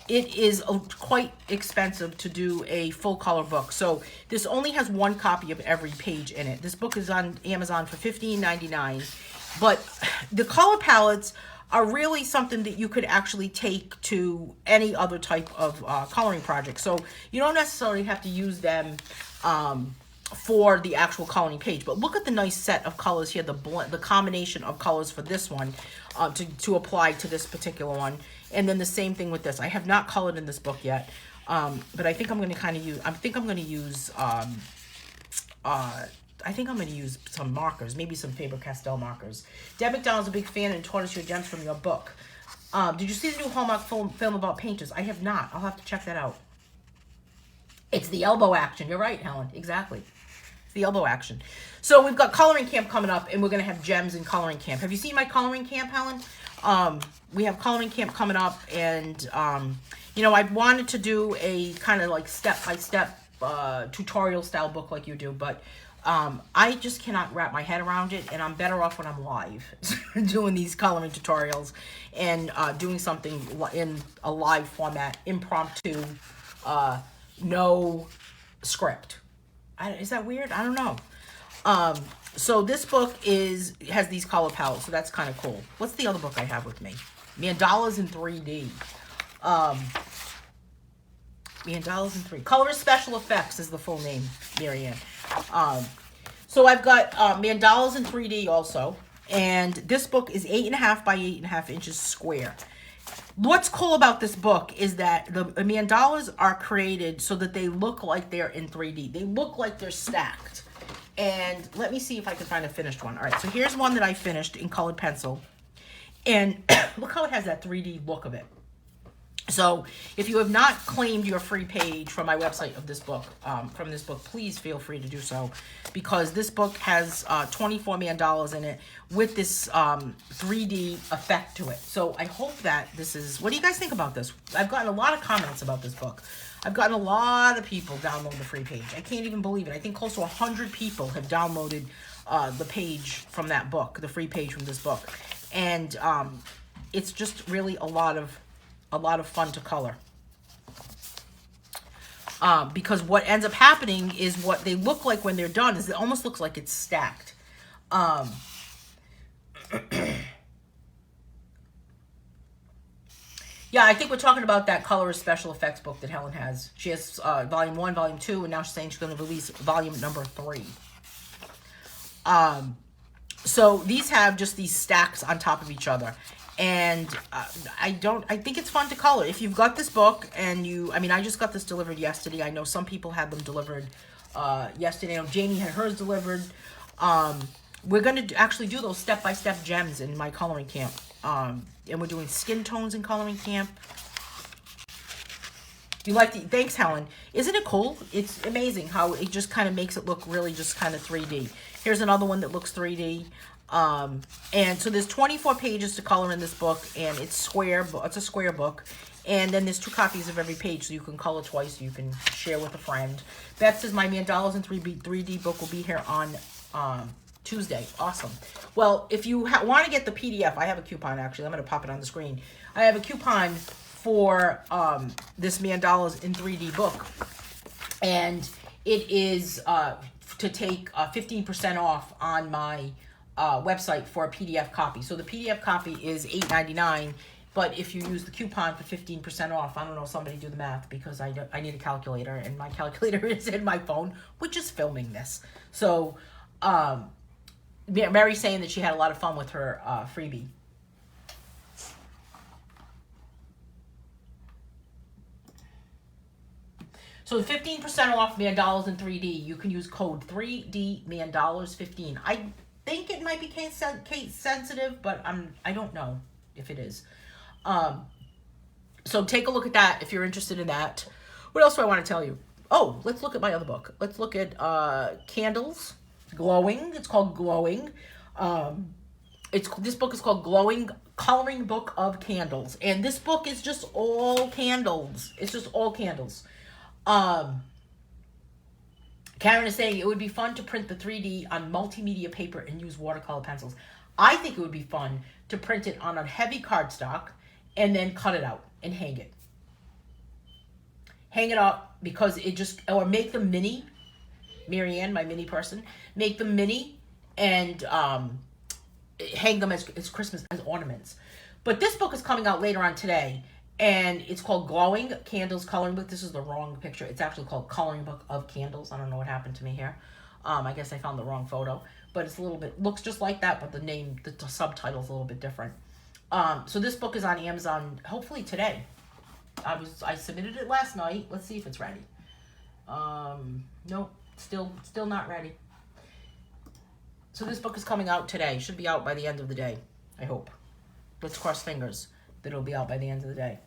it is quite expensive to do a full color book. So this only has 1 copy of every page in it. This book is on Amazon for $15.99. But the color palettes are really something that you could actually take to any other type of coloring project. So you don't necessarily have to use them for the actual coloring page. But look at the nice set of colors here, the combination of colors for this one to apply to this particular one. And then the same thing with this. I have not colored in this book yet, but I think I'm going to kind of use. I think I'm going to use some markers, maybe some Faber-Castell markers. Deb McDonald's a big fan and taught us your gems from your book. Did you see the new Hallmark film about painters? I have not. I'll have to check that out. It's the elbow action. You're right, Helen. Exactly. It's the elbow action. So we've got coloring camp coming up, and we're going to have gems in coloring camp. Have you seen my coloring camp, Helen? We have coloring camp coming up, and you know, I wanted to do a kind of like step-by-step tutorial style book like you do, but I just cannot wrap my head around it, and I'm better off when I'm live doing these coloring tutorials and doing something in a live format, impromptu, no script. Is that weird? I don't know. So this book has these color palettes, so that's kind of cool. What's the other book I have with me? Mandalas in 3D. Mandalas in 3D. Colorist Special Effects is the full name, Marianne. So I've got Mandalas in 3D also, and this book is 8.5 by 8.5 inches square. What's cool about this book is that the mandalas are created so that they look like they're in 3D. They look like they're stacked. And let me see if I can find a finished one. All right, so here's one that I finished in colored pencil. And look how it has that 3D look of it. So if you have not claimed your free page from my website of this book, please feel free to do so, because this book has 24 mandalas in it with this 3D effect to it. So I hope that this is, what do you guys think about this? I've gotten a lot of comments about this book. I've gotten a lot of people download the free page. I can't even believe it. I think close to 100 people have downloaded the page from that book, the free page from this book. And it's just really a lot of fun to color. Because what ends up happening is what they look like when they're done is it almost looks like it's stacked. Yeah, I think we're talking about that Colorist Special Effects book that Helen has. She has volume 1, volume 2, and now she's saying she's going to release volume number 3. So these have just these stacks on top of each other. And I think it's fun to color. If you've got this book and I just got this delivered yesterday. I know some people had them delivered yesterday. I know Jamie had hers delivered. We're going to actually do those step-by-step gems in my coloring camp. And we're doing skin tones in coloring camp. Thanks, Helen. Isn't it cool? It's amazing how it just kind of makes it look really just kind of 3D. Here's another one that looks 3D. And so there's 24 pages to color in this book, and it's square. It's a square book. And then there's 2 copies of every page, so you can color twice. You can share with a friend. Beth says my Mandalas in 3D book will be here on Tuesday. Awesome. Well, if you want to get the PDF, I have a coupon, actually. I'm going to pop it on the screen. I have a coupon for this Mandalas in 3D book. And it is to take 15% off on my website for a PDF copy. So the PDF copy is $8.99, but if you use the coupon for 15% off, I don't know, somebody do the math, because I need a calculator, and my calculator is in my phone, which is filming this. So Mary's saying that she had a lot of fun with her freebie. So 15% off Mandalas in 3D. You can use code 3D Mandalas15. I think it might be case sensitive, but I don't know if it is. So take a look at that if you're interested in that. What else do I want to tell you? Oh, let's look at my other book. Let's look at Candles, Glowing. It's called Glowing. This book is called Glowing, Coloring Book of Candles. And this book is just all candles. It's just all candles. Karen is saying it would be fun to print the 3D on multimedia paper and use watercolor pencils. I think it would be fun to print it on a heavy cardstock and then cut it out and hang it. Hang it up, because it just, or make them mini. Marianne, my mini person, make them mini and hang them as Christmas, as ornaments. But this book is coming out later on today. And it's called Glowing Candles Coloring Book. This is the wrong picture. It's actually called Coloring Book of Candles. I don't know what happened to me here. I guess I found the wrong photo. But it's a little bit, looks just like that, but the name, the subtitle is a little bit different. So this book is on Amazon, hopefully today. I submitted it last night. Let's see if it's ready. Nope, still not ready. So this book is coming out today. Should be out by the end of the day, I hope. Let's cross fingers that it'll be out by the end of the day.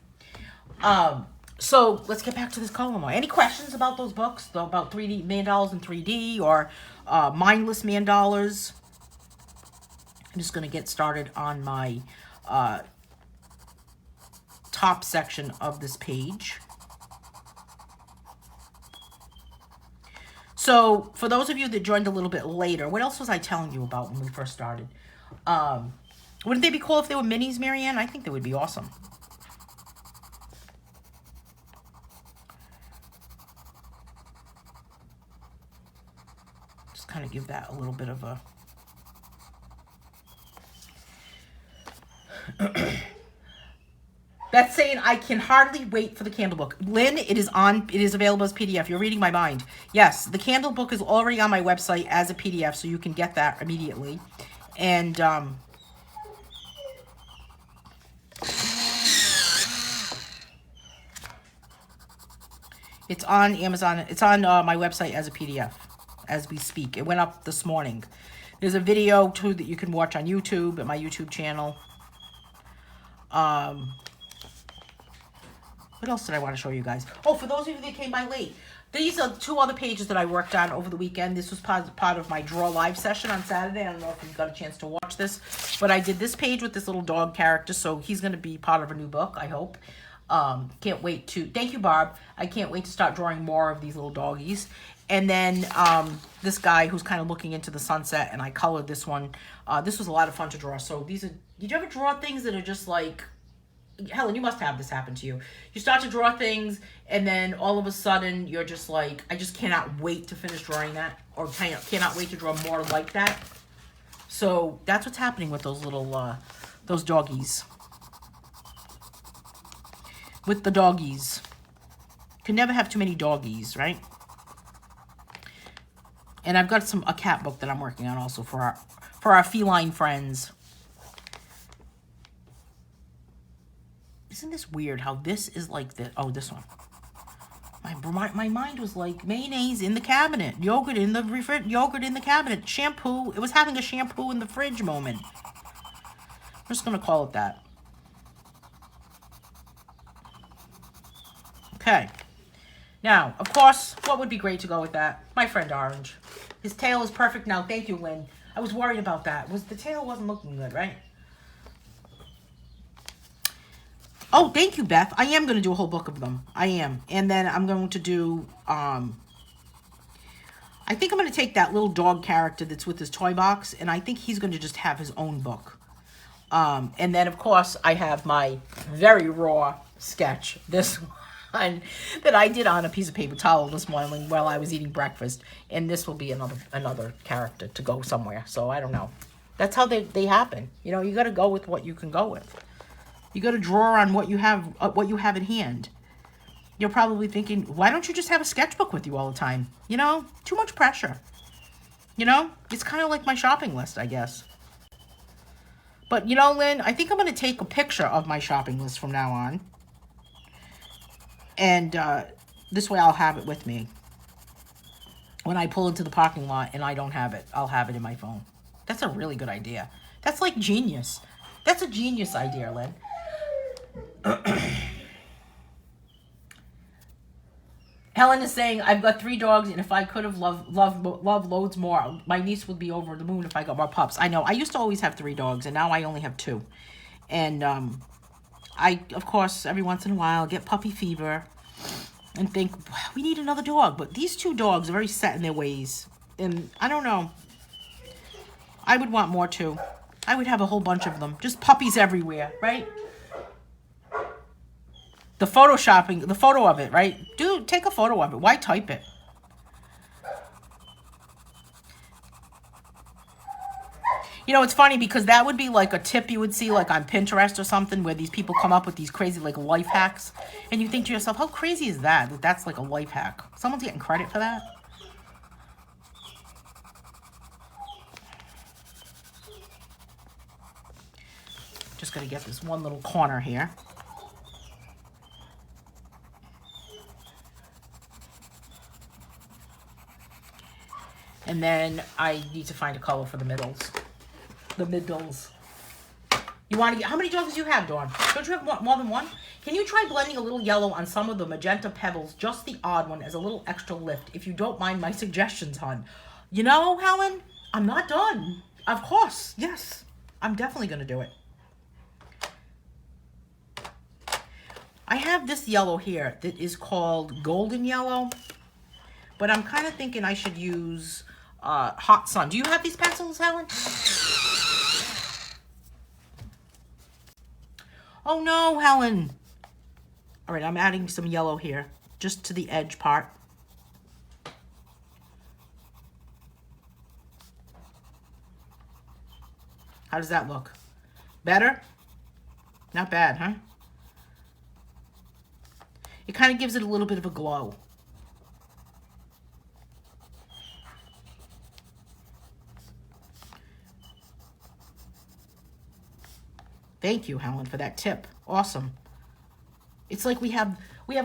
So let's get back to this color more. Any questions about those books, though, about 3D Mandalas in 3D or mindless Mandalas? I'm just going to get started on my top section of this page. So for those of you that joined a little bit later, what else was I telling you about when we first started? Wouldn't they be cool if they were minis, Marianne? I think they would be awesome. Just kind of give that a little bit of a... That's saying I can hardly wait for the candle book. Lynn, it is available as PDF. You're reading my mind. Yes, the candle book is already on my website as a PDF, so you can get that immediately. And it's on Amazon. It's on my website as a PDF as we speak. It went up this morning. There's a video, too, that you can watch on YouTube, at my YouTube channel. What else did I want to show you guys? Oh, for those of you that came by late, these are 2 other pages that I worked on over the weekend. This was part of my Draw Live session on Saturday. I don't know if you got a chance to watch this, but I did this page with this little dog character, so he's going to be part of a new book, I hope. Can't wait to... Thank you, Barb. I can't wait to start drawing more of these little doggies. And then this guy who's kind of looking into the sunset, and I colored this one. This was a lot of fun to draw. So these are... Did you ever draw things that are just like... Helen, you must have this happen to you. You start to draw things, and then all of a sudden, you're just like, I just cannot wait to finish drawing that, or cannot wait to draw more like that. So that's what's happening with those little, those doggies. With the doggies. Can never have too many doggies, right? And I've got a cat book that I'm working on also for our feline friends. Isn't this weird how this is like this? Oh, this one. My mind was like mayonnaise in the cabinet, yogurt in the yogurt in the cabinet, shampoo. It was having a shampoo in the fridge moment. I'm just gonna call it that. Okay. Now, of course, what would be great to go with that? My friend Orange. His tail is perfect now. Thank you, Lynn. I was worried about that. The tail wasn't looking good, right? Oh, thank you, Beth. I am going to do a whole book of them. I am. And then I'm going to do, I'm I think I'm going to take that little dog character that's with his toy box, and I think he's going to just have his own book. And then, of course, I have my very raw sketch, this one, that I did on a piece of paper towel this morning while I was eating breakfast. And this will be another character to go somewhere. So, I don't know. That's how they happen. You know, you got to go with what you can go with. You got to draw on what you have in hand. You're probably thinking, why don't you just have a sketchbook with you all the time? You know, too much pressure. You know, it's kind of like my shopping list, I guess. But, you know, Lynn, I think I'm going to take a picture of my shopping list from now on. And this way I'll have it with me. When I pull into the parking lot and I don't have it, I'll have it in my phone. That's a really good idea. That's like genius. That's a genius idea, Lynn. Helen is saying, I've got 3 dogs, and if I could have loved loads more, my niece would be over the moon if I got more pups. I know. I used to always have 3 dogs, and now I only have 2. And I, of course, every once in a while get puppy fever and think, we need another dog. But these 2 dogs are very set in their ways. And I don't know. I would want more, too. I would have a whole bunch of them. Just puppies everywhere, right? The photo of it, right? Dude, take a photo of it. Why type it? You know, it's funny because that would be like a tip you would see like on Pinterest or something where these people come up with these crazy like life hacks. And you think to yourself, how crazy is that? That's like a life hack. Someone's getting credit for that? Just going to get this one little corner here. And then I need to find a color for the middles. The middles. You want to get... How many dogs do you have, Dawn? Don't you have more than one? Can you try blending a little yellow on some of the magenta pebbles, just the odd one, as a little extra lift, if you don't mind my suggestions, hon? You know, Helen, I'm not done. Of course. Yes. I'm definitely going to do it. I have this yellow here that is called golden yellow. But I'm kind of thinking I should use... Hot Sun. Do you have these pencils, Helen? Oh no, Helen. All right, I'm adding some yellow here, just to the edge part. How does that look? Better? Not bad, huh? It kind of gives it a little bit of a glow. Thank you, Helen, for that tip. Awesome. It's like we have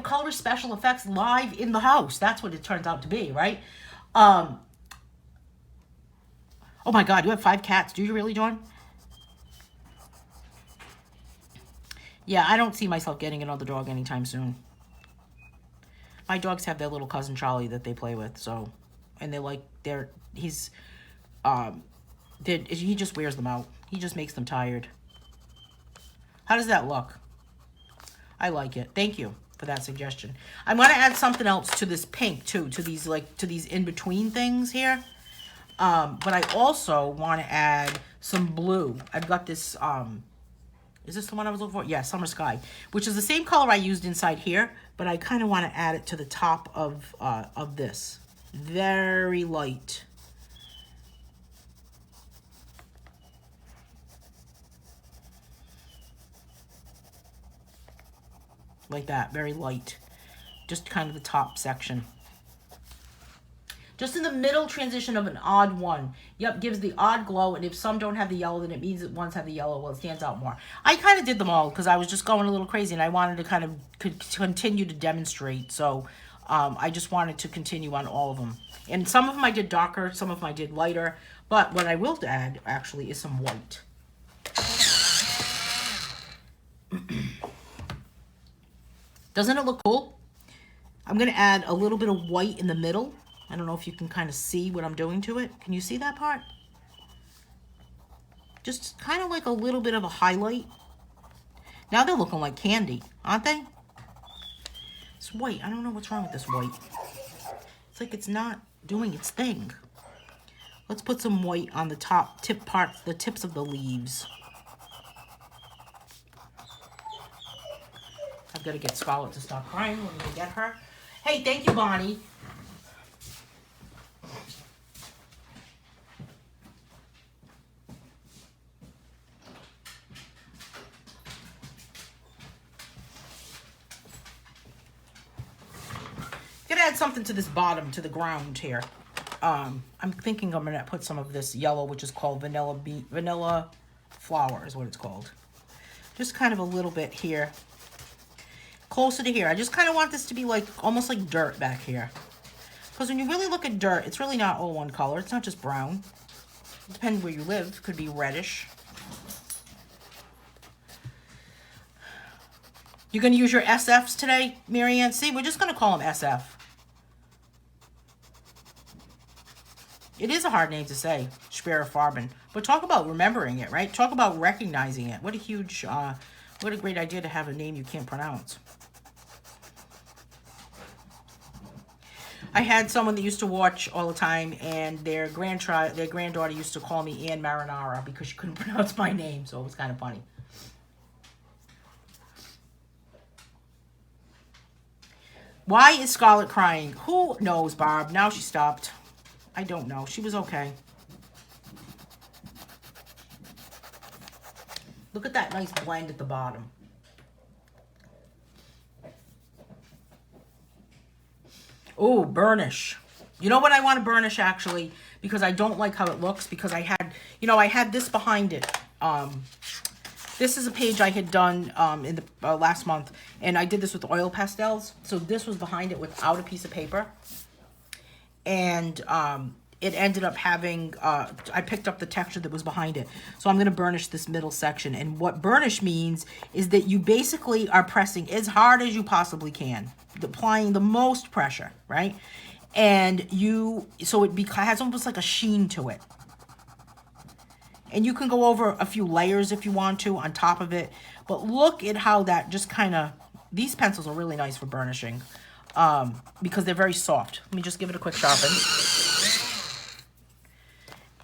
color special effects live in the house. That's what it turns out to be, right? Oh my God, you have 5 cats. Do you really, Dawn? Yeah, I don't see myself getting another dog anytime soon. My dogs have their little cousin Charlie that they play with, so, and he just wears them out. He just makes them tired. How does that look? I like it. Thank you for that suggestion. I'm going to add something else to this pink too, to these in-between things here. But I also want to add some blue. I've got this, is this the one I was looking for? Yeah, Summer Sky, which is the same color I used inside here, but I kind of want to add it to the top of this. Very light. Like that, very light. Just kind of the top section. Just in the middle transition of an odd one. Yep, gives the odd glow, and if some don't have the yellow, then it means that ones have the yellow. Well, it stands out more. I kind of did them all because I was just going a little crazy, and I wanted to kind of continue to demonstrate. So I just wanted to continue on all of them. And some of them I did darker, some of them I did lighter. But what I will add, actually, is some white. Doesn't it look cool? I'm going to add a little bit of white in the middle. I don't know if you can kind of see what I'm doing to it. Can you see that part? Just kind of like a little bit of a highlight. Now they're looking like candy, aren't they? It's white. I don't know what's wrong with this white. It's like it's not doing its thing. Let's put some white on the top tip parts, the tips of the leaves. I've got to get Scarlett to stop crying when we get her. Hey, thank you, Bonnie. Gonna add something to this bottom, to the ground here. I'm thinking I'm gonna put some of this yellow, which is called vanilla flower is what it's called. Just kind of a little bit here, closer to here. I just kind of want this to be like almost like dirt back here, because when you really look at dirt, it's really not all one color. It's not just brown. Depending where you live, it could be reddish. You're gonna use your SFs today, Marianne? See, we're just gonna call them SF. It is a hard name to say, Farben. But talk about remembering it, right? Talk about recognizing it. What a huge, what a great idea to have a name you can't pronounce. I had someone that used to watch all the time, and their granddaughter used to call me Anne Manera because she couldn't pronounce my name, so it was kind of funny. Why is Scarlett crying? Who knows, Barb? Now she stopped. I don't know. She was okay. Look at that nice blend at the bottom. Oh, burnish. You know what I want to burnish, actually? Because I don't like how it looks. Because I had, you know, I had this behind it. This is a page I had done in the last month. And I did this with oil pastels. So this was behind it without a piece of paper. And it ended up having, I picked up the texture that was behind it. So I'm going to burnish this middle section. And what burnish means is that you basically are pressing as hard as you possibly can, applying the most pressure, right? And so it has almost like a sheen to it. And you can go over a few layers if you want to on top of it. But look at how that just kind of, these pencils are really nice for burnishing. Because they're very soft. Let me just give it a quick sharpen.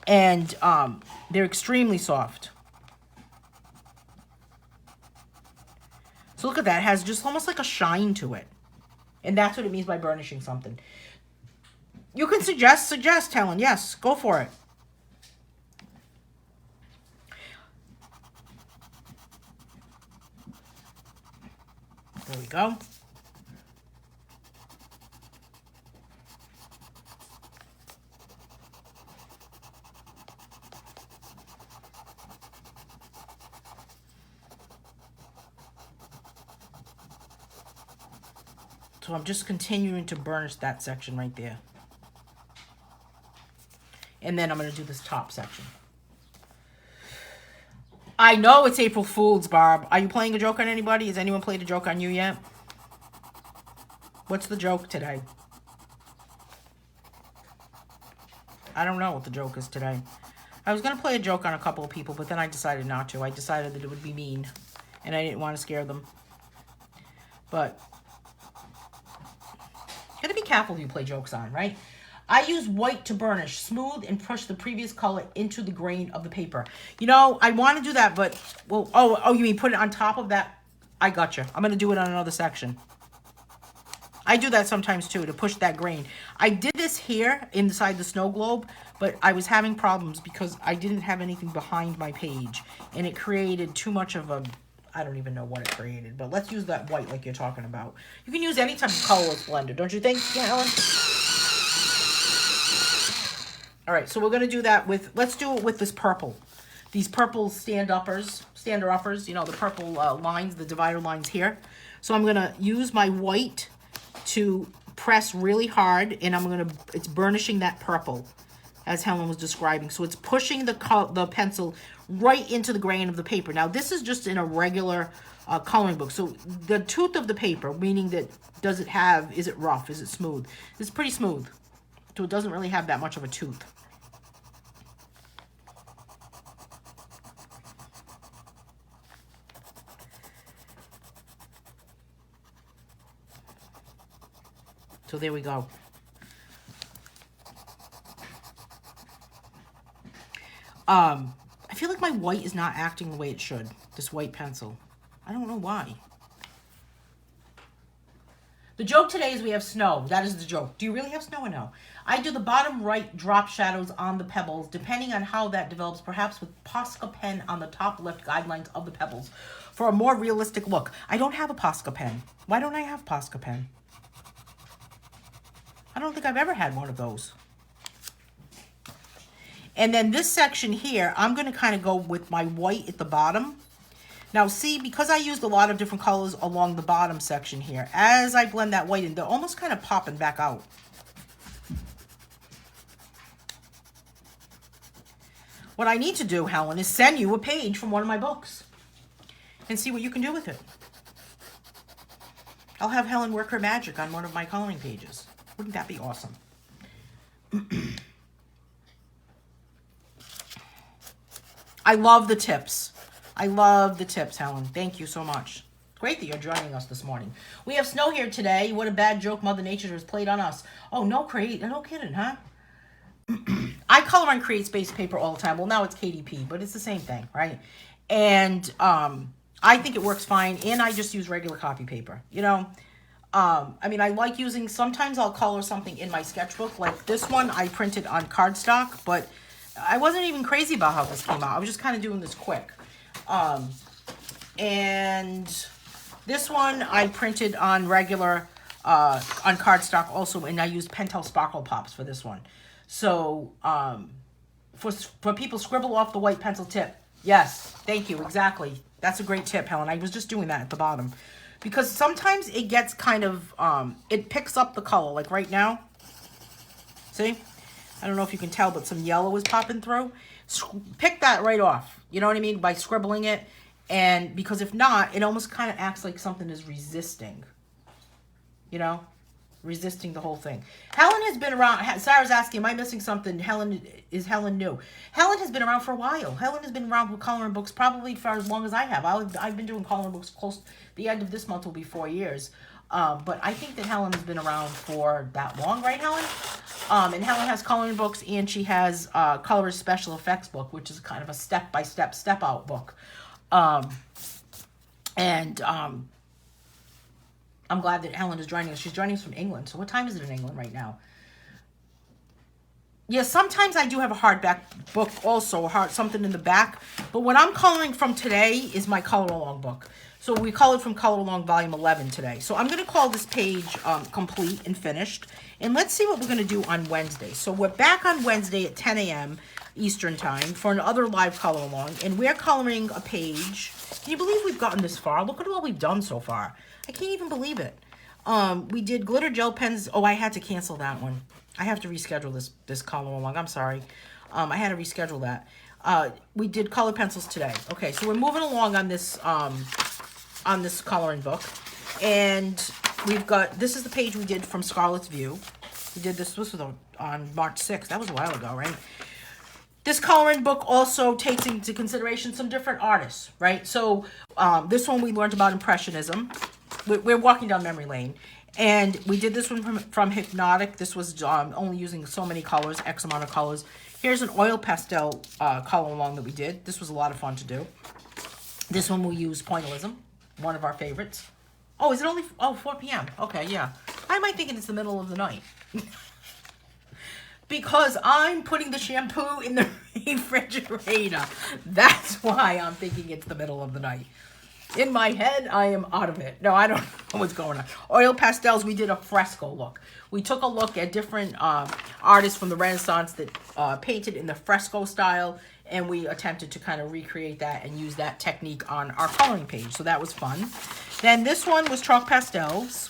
And they're extremely soft. So look at that. It has just almost like a shine to it. And that's what it means by burnishing something. You can suggest, Helen. Yes, go for it. There we go. So I'm just continuing to burnish that section right there. And then I'm going to do this top section. I know it's April Fool's, Barb. Are you playing a joke on anybody? Has anyone played a joke on you yet? What's the joke today? I don't know what the joke is today. I was going to play a joke on a couple of people, but then I decided not to. I decided that it would be mean, and I didn't want to scare them. But you gotta be careful who you play jokes on, right? I use white to burnish, smooth, and push the previous color into the grain of the paper. You know, I want to do that, but, well, oh, you mean put it on top of that? I gotcha. I'm going to do it on another section. I do that sometimes, too, to push that grain. I did this here inside the snow globe, but I was having problems because I didn't have anything behind my page, and it created too much of a, I don't even know what it created, but let's use that white like you're talking about. You can use any type of colorless blender, don't you think, Ellen? All right, so we're going to do that with, let's do it with this purple. These purple stand-uppers, you know, the purple lines, the divider lines here. So I'm going to use my white to press really hard, and it's burnishing that purple, as Helen was describing. So it's pushing the pencil right into the grain of the paper. Now, this is just in a regular coloring book. So the tooth of the paper, meaning that is it rough, is it smooth? It's pretty smooth. So it doesn't really have that much of a tooth. So there we go. I feel like my white is not acting the way it should, this white pencil. I don't know why. The joke today is we have snow. That is the joke. Do you really have snow or no? I do the bottom right drop shadows on the pebbles, depending on how that develops, perhaps with Posca pen on the top left guidelines of the pebbles for a more realistic look. I don't have a Posca pen. Why don't I have Posca pen? I don't think I've ever had one of those. And then this section here, I'm going to kind of go with my white at the bottom. Now see, because I used a lot of different colors along the bottom section here, as I blend that white in, they're almost kind of popping back out. What I need to do, Helen, is send you a page from one of my books and see what you can do with it. I'll have Helen work her magic on one of my coloring pages. Wouldn't that be awesome? I love the tips. I love the tips, Helen. Thank you so much. Great that you're joining us this morning. We have snow here today. What a bad joke Mother Nature has played on us. Oh, no kidding, huh? I color on Create Space paper all the time. Well, now it's KDP, but it's the same thing, right? And I think it works fine, and I just use regular copy paper, you know? I mean, I like using, sometimes I'll color something in my sketchbook. Like this one I printed on cardstock, but I wasn't even crazy about how this came out. I was just kind of doing this quick. And this one I printed on regular, on cardstock also, and I used Pentel Sparkle Pops for this one. So, for people scribble off the white pencil tip. Yes, thank you, exactly. That's a great tip, Helen. I was just doing that at the bottom. Because sometimes it gets kind of, it picks up the color, like right now. See? I don't know if you can tell, but some yellow is popping through. Pick that right off. You know what I mean? By scribbling it. And because if not, it almost kind of acts like something is resisting. You know? Resisting the whole thing. Helen has been around. Sarah's asking, am I missing something? Is Helen new? Helen has been around for a while. Helen has been around with coloring books probably for as long as I have. I've been doing coloring books close. The end of this month will be 4 years. But I think that Helen has been around for that long, right, Helen? And Helen has coloring books, and she has Colorist Special Effects book, which is kind of a step-by-step, step-out book. I'm glad that Helen is joining us. She's joining us from England. So what time is it in England right now? Yeah, sometimes I do have a hardback book also, something in the back. But what I'm coloring from today is my color along book. So we colored from Color Along Volume 11 today. So I'm going to call this page complete and finished. And let's see what we're going to do on Wednesday. So we're back on Wednesday at 10 a.m. Eastern Time for another live color along. And we're coloring a page. Can you believe we've gotten this far? Look at what we've done so far. I can't even believe it. We did glitter gel pens. Oh, I had to cancel that one. I have to reschedule this color along. I'm sorry. I had to reschedule that. We did color pencils today. Okay, so we're moving along on this coloring book. And we've got, this is the page we did from Scarlet's View. We did this was on March 6th. That was a while ago, right? This coloring book also takes into consideration some different artists, right? So this one we learned about Impressionism. We're walking down memory lane. And we did this one from Hypnotic. This was only using so many colors, X amount of colors. Here's an oil pastel color along that we did. This was a lot of fun to do. This one we use Pointillism, one of our favorites. Oh, is it only, 4 p.m.? Okay, yeah. Why am I thinking it's the middle of the night? Because I'm putting the shampoo in the refrigerator. That's why I'm thinking it's the middle of the night. In my head, I am out of it. No, I don't know what's going on. Oil pastels, we did a fresco look. We took a look at different artists from the Renaissance that painted in the fresco style, and we attempted to kind of recreate that and use that technique on our coloring page. So that was fun. Then this one was chalk pastels.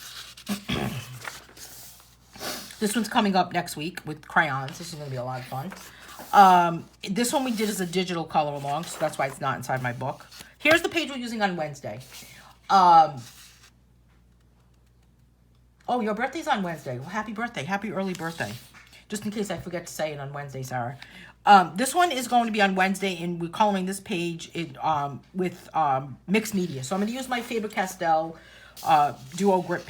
This one's coming up next week with crayons. This is going to be a lot of fun. This one we did as a digital color along, so that's why it's not inside my book. Here's the page we're using on Wednesday. Oh, your birthday's on Wednesday. Well, happy birthday. Happy early birthday. Just in case I forget to say it on Wednesday, Sarah. This one is going to be on Wednesday, and we're coloring this page with mixed media. So I'm going to use my Faber-Castell Duo Grip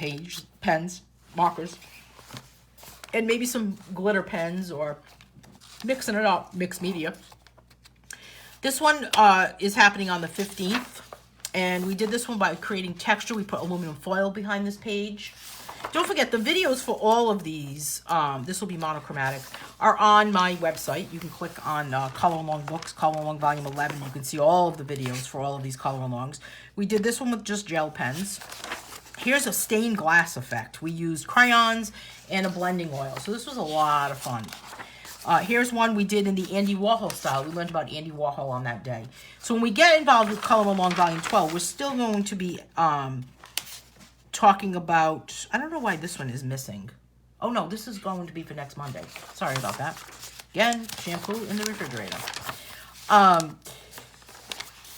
pens, markers, and maybe some glitter pens or mixing it up, mixed media. This one is happening on the 15th. And we did this one by creating texture. We put aluminum foil behind this page. Don't forget, the videos for all of these, this will be monochromatic, are on my website. You can click on Color Along Books, Color Along Volume 11. You can see all of the videos for all of these color alongs. We did this one with just gel pens. Here's a stained glass effect. We used crayons and a blending oil. So this was a lot of fun. Here's one we did in the Andy Warhol style. We learned about Andy Warhol on that day. So when we get involved with Color Along Volume 12, we're still going to be talking about... I don't know why this one is missing. Oh, no, this is going to be for next Monday. Sorry about that. Again, shampoo in the refrigerator.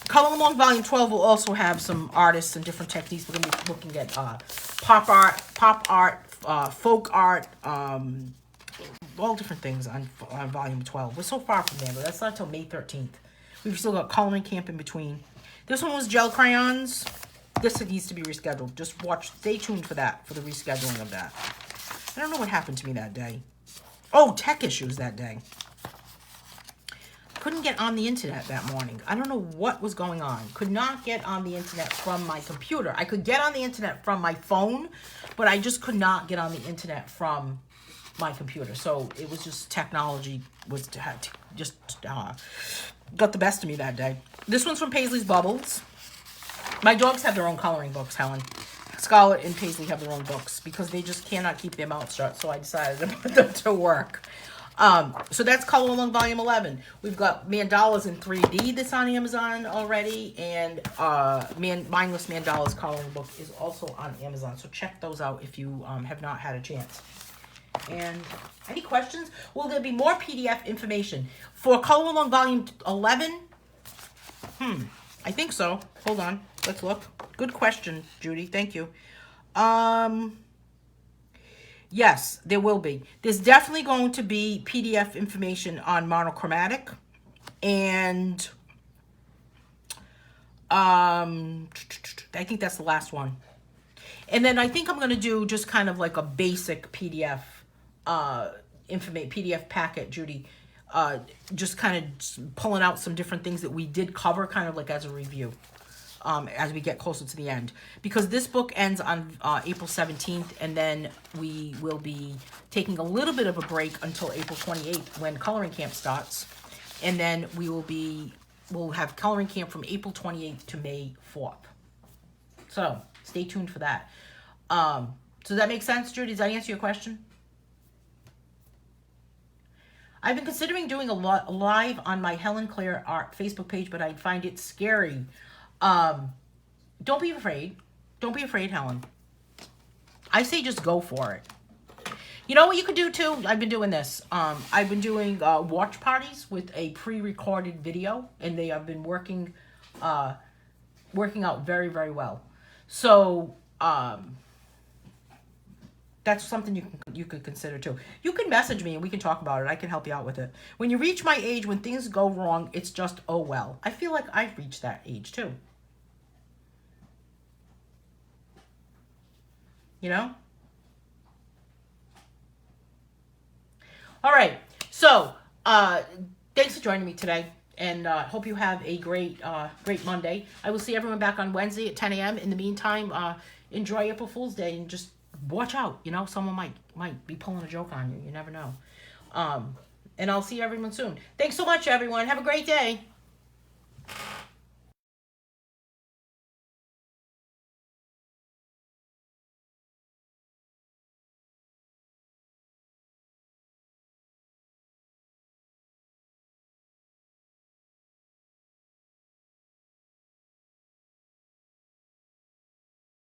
Color Along Volume 12 will also have some artists and different techniques. We're going to be looking at pop art, folk art, all different things on Volume 12. We're so far from there, but that's not until May 13th. We've still got coloring camp in between. This one was gel crayons. This needs to be rescheduled. Just stay tuned for that, for the rescheduling of that. I don't know what happened to me that day. Oh, tech issues that day. Couldn't get on the internet that morning. I don't know what was going on. Could not get on the internet from my computer. I could get on the internet from my phone, but I just could not get on the internet from my computer. So it was just technology just got the best of me that day. This one's from Paisley's Bubbles. My dogs have their own coloring books, Helen. Scarlett and Paisley have their own books because they just cannot keep their mouths shut. So I decided to put them to work. So that's Color Along Volume 11. We've got Mandalas in 3D that's on Amazon already. And Mindless Mandalas coloring book is also on Amazon. So check those out if you have not had a chance. And any questions? Will there be more PDF information for Color Along Volume 11? I think so. Hold on. Let's look. Good question, Judy. Thank you. Yes, there will be. There's definitely going to be PDF information on monochromatic. And I think that's the last one. And then I think I'm going to do just kind of like a basic PDF PDF packet, Judy. Just kind of pulling out some different things that we did cover, kind of like as a review, as we get closer to the end. Because this book ends on April 17th, and then we will be taking a little bit of a break until April 28th when coloring camp starts. And then we'll have coloring camp from April 28th to May 4th. So stay tuned for that. So does that make sense, Judy? Does that answer your question? I've been considering doing a live on my Helen Claire Art Facebook page, but I find it scary. Don't be afraid. Don't be afraid, Helen. I say just go for it. You know what you could do too? I've been doing this. I've been doing watch parties with a pre-recorded video, and they have been working out very, very well. So that's something you could consider too. You can message me and we can talk about it. I can help you out with it. When you reach my age, when things go wrong, it's just, oh well. I feel like I've reached that age too. You know? All right. So, thanks for joining me today. And hope you have a great Monday. I will see everyone back on Wednesday at 10 a.m. In the meantime, enjoy April Fool's Day and just watch out. You know, someone might be pulling a joke on you. You never know. And I'll see everyone soon. Thanks so much, everyone. Have a great day.